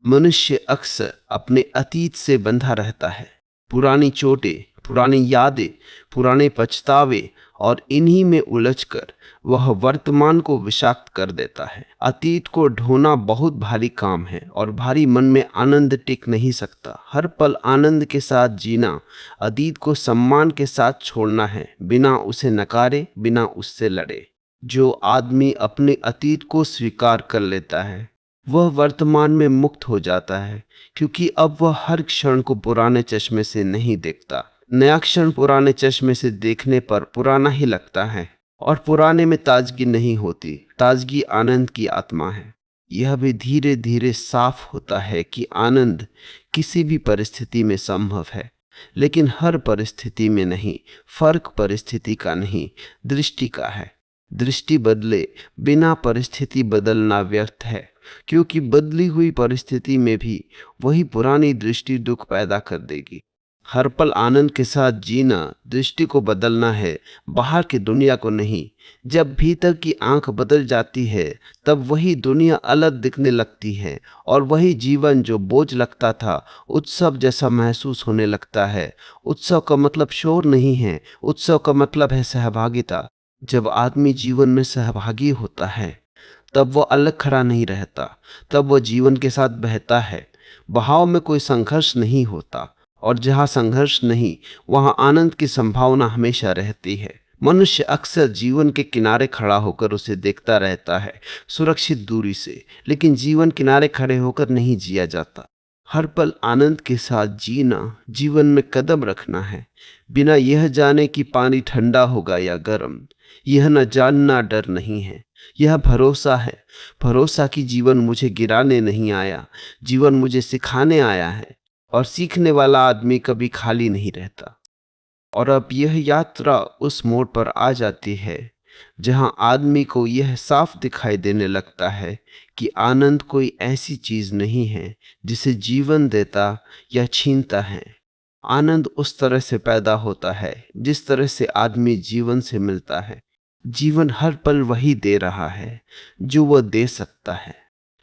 S1: मनुष्य अक्सर अपने अतीत से बंधा रहता है। पुरानी चोटें, पुरानी यादें, पुराने पछतावे, और इन्हीं में उलझकर वह वर्तमान को विषाक्त कर देता है। अतीत को ढोना बहुत भारी काम है, और भारी मन में आनंद टिक नहीं सकता। हर पल आनंद के साथ जीना, अतीत को सम्मान के साथ छोड़ना है, बिना उसे नकारे, बिना उससे लड़े। जो आदमी अपने अतीत को स्वीकार कर लेता है, वह वर्तमान में मुक्त हो जाता है, क्योंकि अब वह हर क्षण को पुराने चश्मे से नहीं देखता। नया क्षण पुराने चश्मे से देखने पर पुराना ही लगता है, और पुराने में ताजगी नहीं होती। ताजगी आनंद की आत्मा है। यह भी धीरे धीरे साफ होता है कि आनंद किसी भी परिस्थिति में संभव है, लेकिन हर परिस्थिति में नहीं। फर्क परिस्थिति का नहीं, दृष्टि का है। दृष्टि बदले बिना परिस्थिति बदलना व्यर्थ है, क्योंकि बदली हुई परिस्थिति में भी वही पुरानी दृष्टि दुख पैदा कर देगी। हर पल आनंद के साथ जीना, दृष्टि को बदलना है, बाहर की दुनिया को नहीं। जब भीतर की आंख बदल जाती है, तब वही दुनिया अलग दिखने लगती है, और वही जीवन जो बोझ लगता था, उत्सव जैसा महसूस होने लगता है। उत्सव का मतलब शोर नहीं है, उत्सव का मतलब है सहभागिता। जब आदमी जीवन में सहभागी होता है, तब वह अलग खड़ा नहीं रहता, तब वह जीवन के साथ बहता है। बहाव में कोई संघर्ष नहीं होता, और जहाँ संघर्ष नहीं, वहाँ आनंद की संभावना हमेशा रहती है। मनुष्य अक्सर जीवन के किनारे खड़ा होकर उसे देखता रहता है, सुरक्षित दूरी से, लेकिन जीवन किनारे खड़े होकर नहीं जिया जाता। हर पल आनंद के साथ जीना, जीवन में कदम रखना है, बिना यह जाने कि पानी ठंडा होगा या गर्म। यह न जानना डर नहीं है, यह भरोसा है। भरोसा कि जीवन मुझे गिराने नहीं आया, जीवन मुझे सिखाने आया है, और सीखने वाला आदमी कभी खाली नहीं रहता। और अब यह यात्रा उस मोड़ पर आ जाती है जहां आदमी को यह साफ दिखाई देने लगता है कि आनंद कोई ऐसी चीज नहीं है जिसे जीवन देता या छीनता है। आनंद उस तरह से पैदा होता है जिस तरह से आदमी जीवन से मिलता है। जीवन हर पल वही दे रहा है जो वह दे सकता है,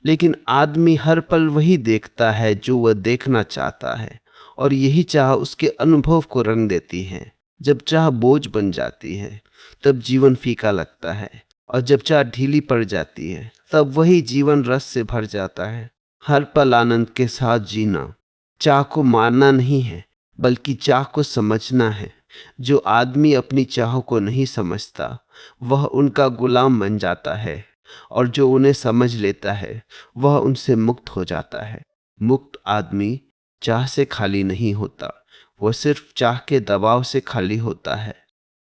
S1: लेकिन आदमी हर पल वही देखता है जो वह देखना चाहता है, और यही चाह उसके अनुभव को रंग देती है। जब चाह बोझ बन जाती है, तब जीवन फीका लगता है, और जब चाह ढीली पड़ जाती है, तब वही जीवन रस से भर जाता है। हर पल आनंद के साथ जीना, चाह को मारना नहीं है, बल्कि चाह को समझना है। जो आदमी अपनी चाह को नहीं समझता, वह उनका गुलाम बन जाता है। और जो उन्हें समझ लेता है वह उनसे मुक्त हो जाता है। मुक्त आदमी चाह से खाली नहीं होता, वह सिर्फ चाह के दबाव से खाली होता है।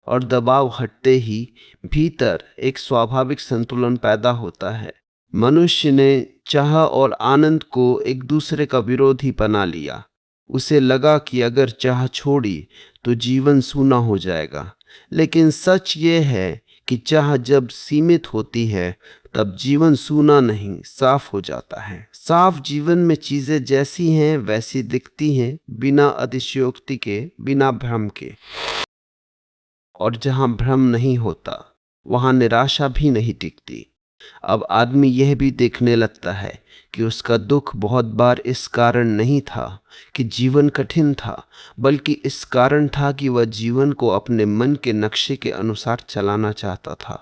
S1: और दबाव हटते ही भीतर एक स्वाभाविक संतुलन पैदा होता है। मनुष्य ने चाह और आनंद को एक दूसरे का विरोधी बना लिया। उसे लगा कि अगर चाह छोड़ी तो जीवन सूना हो जाएगा। लेकिन सच ये है कि चाह जब सीमित होती है तब जीवन सूना नहीं, साफ हो जाता है। साफ जीवन में चीजें जैसी हैं वैसी दिखती हैं, बिना अतिशयोक्ति के, बिना भ्रम के। और जहां भ्रम नहीं होता वहां निराशा भी नहीं टिकती। अब आदमी यह भी देखने लगता है कि उसका दुख बहुत बार इस कारण नहीं था कि जीवन कठिन था, बल्कि इस कारण था कि वह जीवन को अपने मन के नक्शे के अनुसार चलाना चाहता था।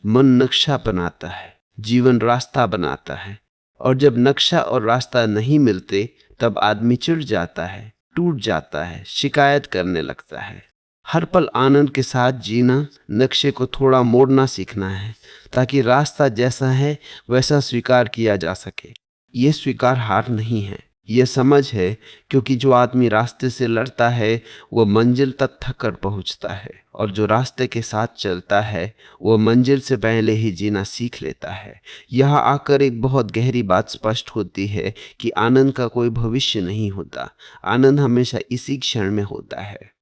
S1: मन नक्शा बनाता है, जीवन रास्ता बनाता है, और जब नक्शा और रास्ता नहीं मिलते तब आदमी चिढ़ जाता है, टूट जाता है, शिकायत करने लगता है। हर पल आनंद के साथ जीना, नक्शे को थोड़ा मोड़ना सीखना है ताकि रास्ता जैसा है वैसा स्वीकार किया जा सके। यह स्वीकार हार नहीं है, यह समझ है, क्योंकि जो आदमी रास्ते से लड़ता है वह मंजिल तक थक कर पहुंचता है, और जो रास्ते के साथ चलता है वह मंजिल से पहले ही जीना सीख लेता है। यहाँ आकर एक बहुत गहरी बात स्पष्ट होती है कि आनंद का कोई भविष्य नहीं होता, आनंद हमेशा इसी क्षण में होता है।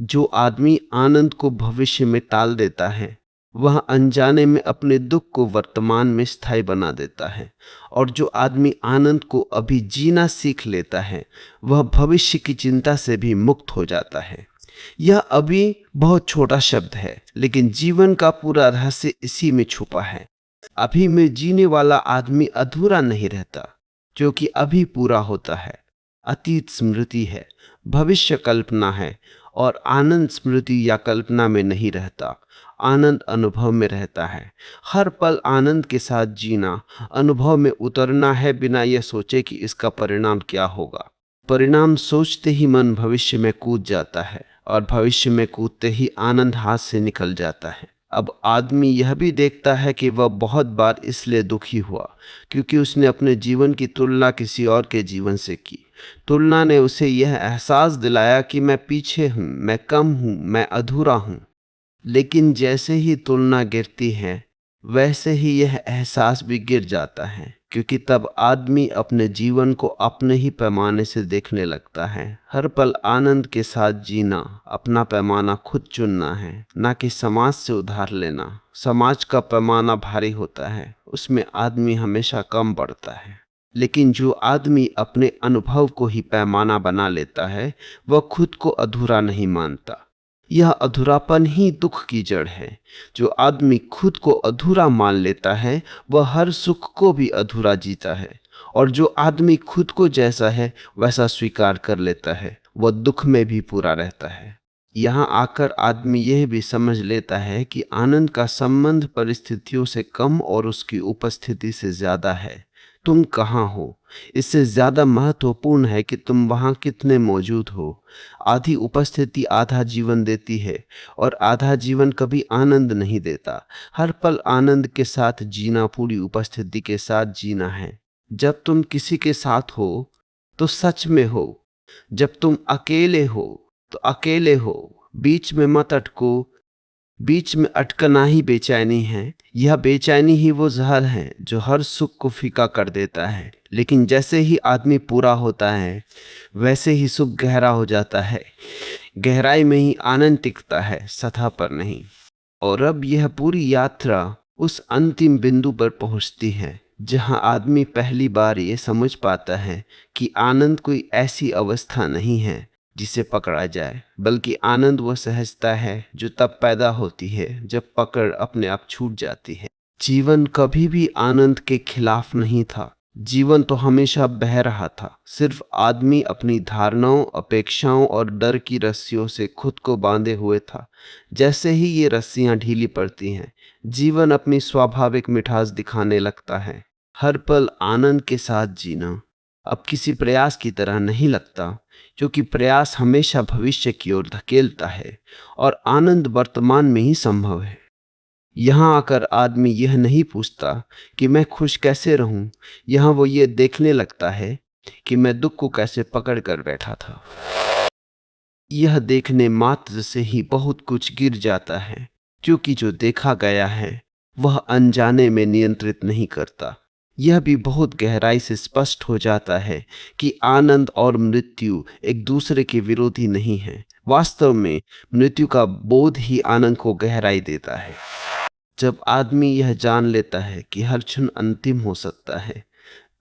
S1: जो आदमी आनंद को भविष्य में टाल देता है वह अनजाने में अपने दुख को वर्तमान में स्थायी बना देता है, और जो आदमी आनंद को अभी जीना सीख लेता है वह भविष्य की चिंता से भी मुक्त हो जाता है। यह अभी बहुत छोटा शब्द है, लेकिन जीवन का पूरा रहस्य इसी में छुपा है। अभी में जीने वाला आदमी अधूरा नहीं रहता, जो कि अभी पूरा होता है। अतीत स्मृति है, भविष्य कल्पना है, और आनंद स्मृति या कल्पना में नहीं रहता, आनंद अनुभव में रहता है। हर पल आनंद के साथ जीना, अनुभव में उतरना है, बिना यह सोचे कि इसका परिणाम क्या होगा। परिणाम सोचते ही मन भविष्य में कूद जाता है, और भविष्य में कूदते ही आनंद हाथ से निकल जाता है। अब आदमी यह भी देखता है कि वह बहुत बार इसलिए दुखी हुआ क्योंकि उसने अपने जीवन की तुलना किसी और के जीवन से की। तुलना ने उसे यह एहसास दिलाया कि मैं पीछे हूँ, मैं कम हूँ, मैं अधूरा हूँ। लेकिन जैसे ही तुलना गिरती है वैसे ही यह एहसास भी गिर जाता है, क्योंकि तब आदमी अपने जीवन को अपने ही पैमाने से देखने लगता है। हर पल आनंद के साथ जीना, अपना पैमाना खुद चुनना है, ना कि समाज से उधार लेना। समाज का पैमाना भारी होता है, उसमें आदमी हमेशा कम बढ़ता है। लेकिन जो आदमी अपने अनुभव को ही पैमाना बना लेता है वह खुद को अधूरा नहीं मानता। यह अधूरापन ही दुख की जड़ है। जो आदमी खुद को अधूरा मान लेता है वह हर सुख को भी अधूरा जीता है, और जो आदमी खुद को जैसा है वैसा स्वीकार कर लेता है वह दुख में भी पूरा रहता है। यहाँ आकर आदमी यह भी समझ लेता है कि आनंद का संबंध परिस्थितियों से कम और उसकी उपस्थिति से ज्यादा है। तुम कहाँ हो, इससे ज्यादा महत्वपूर्ण है कि तुम वहां कितने मौजूद हो। आधी उपस्थिति आधा जीवन देती है, और आधा जीवन कभी आनंद नहीं देता। हर पल आनंद के साथ जीना पूरी उपस्थिति के साथ जीना है। जब तुम किसी के साथ हो तो सच में हो, जब तुम अकेले हो तो अकेले हो। बीच में मत अटको, बीच में अटकना ही बेचैनी है। यह बेचैनी ही वो जहर है जो हर सुख को फीका कर देता है। लेकिन जैसे ही आदमी पूरा होता है वैसे ही सुख गहरा हो जाता है। गहराई में ही आनंद टिकता है, सतह पर नहीं। और अब यह पूरी यात्रा उस अंतिम बिंदु पर पहुंचती है जहां आदमी पहली बार ये समझ पाता है कि आनंद कोई ऐसी अवस्था नहीं है जिसे पकड़ा जाए, बल्कि आनंद वह सहजता है जो तब पैदा होती है जब पकड़ अपने आप छूट जाती है। जीवन कभी भी आनंद के खिलाफ नहीं था, जीवन तो हमेशा बह रहा था। सिर्फ आदमी अपनी धारणाओं, अपेक्षाओं और डर की रस्सियों से खुद को बांधे हुए था। जैसे ही ये रस्सियां ढीली पड़ती हैं जीवन अपनी स्वाभाविक मिठास दिखाने लगता है। हर पल आनंद के साथ जीना अब किसी प्रयास की तरह नहीं लगता, क्योंकि प्रयास हमेशा भविष्य की ओर धकेलता है और आनंद वर्तमान में ही संभव है। यहाँ आकर आदमी यह नहीं पूछता कि मैं खुश कैसे रहूं, यहाँ वो ये देखने लगता है कि मैं दुख को कैसे पकड़ कर बैठा था। यह देखने मात्र से ही बहुत कुछ गिर जाता है, क्योंकि जो देखा गया है वह अनजाने में नियंत्रित नहीं करता। यह भी बहुत गहराई से स्पष्ट हो जाता है कि आनंद और मृत्यु एक दूसरे के विरोधी नहीं है। वास्तव में मृत्यु का बोध ही आनंद को गहराई देता है। जब आदमी यह जान लेता है कि हर क्षण अंतिम हो सकता है,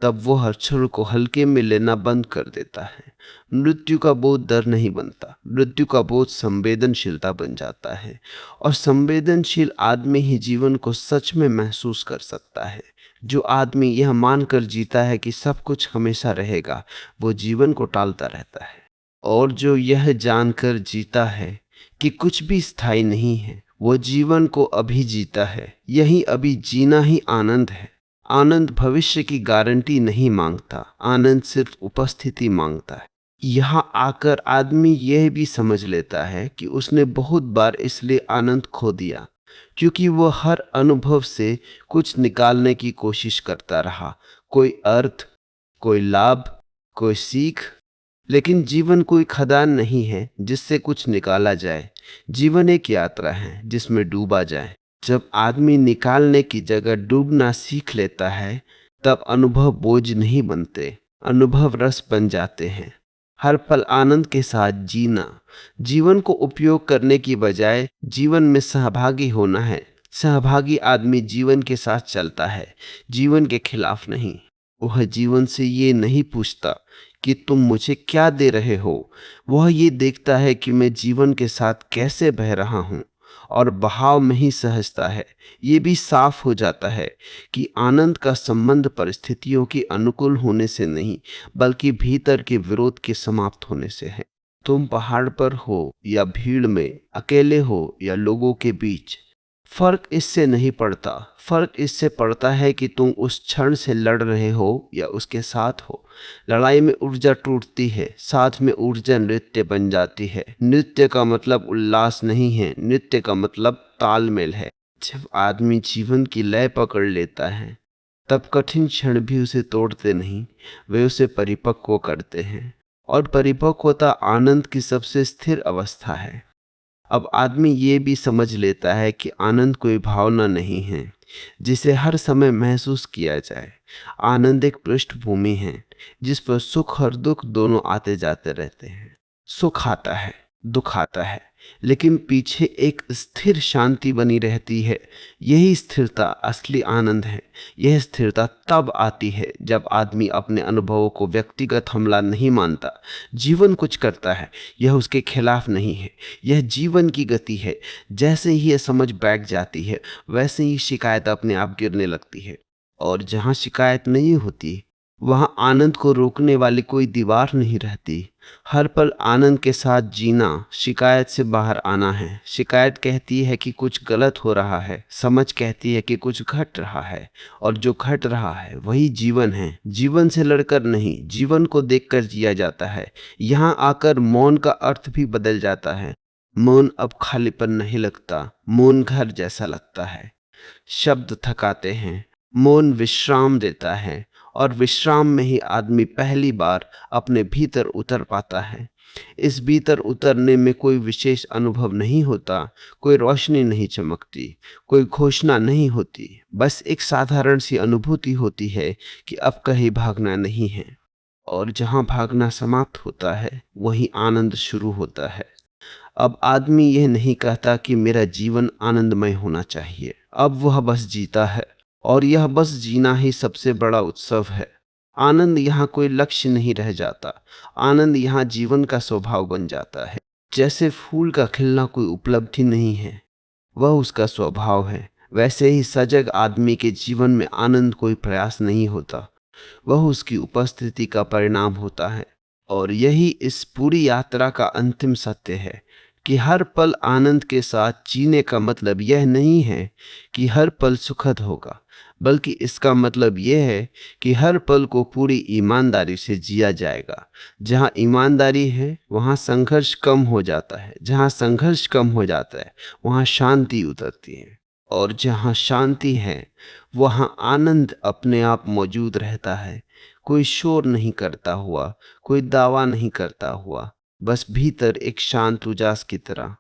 S1: तब वो हर क्षण को हल्के में लेना बंद कर देता है। मृत्यु का बोझ डर नहीं बनता, मृत्यु का बोझ संवेदनशीलता बन जाता है। और संवेदनशील आदमी ही जीवन को सच में महसूस कर सकता है। जो आदमी यह मानकर जीता है कि सब कुछ हमेशा रहेगा, वो जीवन को टालता रहता है। और जो यह जानकर जीता है कि कुछ भी स्थायी नहीं है, वो जीवन को अभी जीता है। यही अभी जीना ही आनंद है। आनंद भविष्य की गारंटी नहीं मांगता, आनंद सिर्फ उपस्थिति मांगता है। यहाँ आकर आदमी यह भी समझ लेता है कि उसने बहुत बार इसलिए आनंद खो दिया क्योंकि वो हर अनुभव से कुछ निकालने की कोशिश करता रहा। कोई अर्थ, कोई लाभ, कोई सीख। लेकिन जीवन कोई खदान नहीं है जिससे कुछ निकाला जाए। जीवन एक यात्रा है जिसमें डूबा जाए। जब आदमी निकालने की जगह डूबना सीख लेता है, तब अनुभव बोझ नहीं बनते, अनुभव रस बन जाते हैं। हर पल आनंद के साथ जीना, जीवन को उपयोग करने की बजाय जीवन में सहभागी होना है। सहभागी आदमी जीवन के साथ चलता है, जीवन के खिलाफ नहीं। वह जीवन से ये नहीं पूछता कि तुम मुझे क्या दे रहे हो, वह ये देखता है कि मैं जीवन के साथ कैसे बह रहा हूं, और बहाव में ही सहजता है। ये भी साफ हो जाता है कि आनंद का संबंध परिस्थितियों के अनुकूल होने से नहीं, बल्कि भीतर के विरोध के समाप्त होने से है। तुम पहाड़ पर हो या भीड़ में, अकेले हो या लोगों के बीच, फर्क इससे नहीं पड़ता। फर्क इससे पड़ता है कि तुम उस क्षण से लड़ रहे हो या उसके साथ हो। लड़ाई में ऊर्जा टूटती है, साथ में ऊर्जा नृत्य बन जाती है। नृत्य का मतलब उल्लास नहीं है, नृत्य का मतलब तालमेल है। जब आदमी जीवन की लय पकड़ लेता है, तब कठिन क्षण भी उसे तोड़ते नहीं, वे उसे परिपक्व करते हैं। और परिपक्वता आनंद की सबसे स्थिर अवस्था है। अब आदमी ये भी समझ लेता है कि आनंद कोई भावना नहीं है जिसे हर समय महसूस किया जाए। आनंद एक पृष्ठभूमि है जिस पर सुख और दुख दोनों आते जाते रहते हैं। सुख आता है, दुख आता है, लेकिन पीछे एक स्थिर शांति बनी रहती है। यही स्थिरता असली आनंद है। यह स्थिरता तब आती है जब आदमी अपने अनुभवों को व्यक्तिगत हमला नहीं मानता। जीवन कुछ करता है, यह उसके खिलाफ नहीं है, यह जीवन की गति है। जैसे ही यह समझ बैठ जाती है, वैसे ही शिकायत अपने आप गिरने लगती है। और जहाँ शिकायत नहीं होती, वहाँ आनंद को रोकने वाली कोई दीवार नहीं रहती। हर पल आनंद के साथ जीना शिकायत से बाहर आना है। शिकायत कहती है कि कुछ गलत हो रहा है, समझ कहती है कि कुछ घट रहा है, और जो घट रहा है वही जीवन है। जीवन से लड़कर नहीं, जीवन को देखकर जिया जाता है। यहाँ आकर मौन का अर्थ भी बदल जाता है। मौन अब खालीपन नहीं लगता, मौन घर जैसा लगता है। शब्द थकाते हैं, मौन विश्राम देता है, और विश्राम में ही आदमी पहली बार अपने भीतर उतर पाता है। इस भीतर उतरने में कोई विशेष अनुभव नहीं होता, कोई रोशनी नहीं चमकती, कोई घोषणा नहीं होती, बस एक साधारण सी अनुभूति होती है कि अब कहीं भागना नहीं है। और जहाँ भागना समाप्त होता है, वहीं आनंद शुरू होता है। अब आदमी यह नहीं कहता कि मेरा जीवन आनंदमय होना चाहिए। अब वह बस जीता है, और यह बस जीना ही सबसे बड़ा उत्सव है। आनंद यहाँ कोई लक्ष्य नहीं रह जाता, आनंद यहाँ जीवन का स्वभाव बन जाता है। जैसे फूल का खिलना कोई उपलब्धि नहीं है, वह उसका स्वभाव है, वैसे ही सजग आदमी के जीवन में आनंद कोई प्रयास नहीं होता, वह उसकी उपस्थिति का परिणाम होता है। और यही इस पूरी यात्रा का अंतिम सत्य है कि हर पल आनंद के साथ जीने का मतलब यह नहीं है कि हर पल सुखद होगा, बल्कि इसका मतलब यह है कि हर पल को पूरी ईमानदारी से जिया जाएगा। जहाँ ईमानदारी है, वहाँ संघर्ष कम हो जाता है। जहाँ संघर्ष कम हो जाता है, वहाँ शांति उतरती है। और जहाँ शांति है वहाँ आनंद अपने आप मौजूद रहता है। कोई शोर नहीं करता हुआ, कोई दावा नहीं करता हुआ, बस भीतर एक शांत उजास की तरह।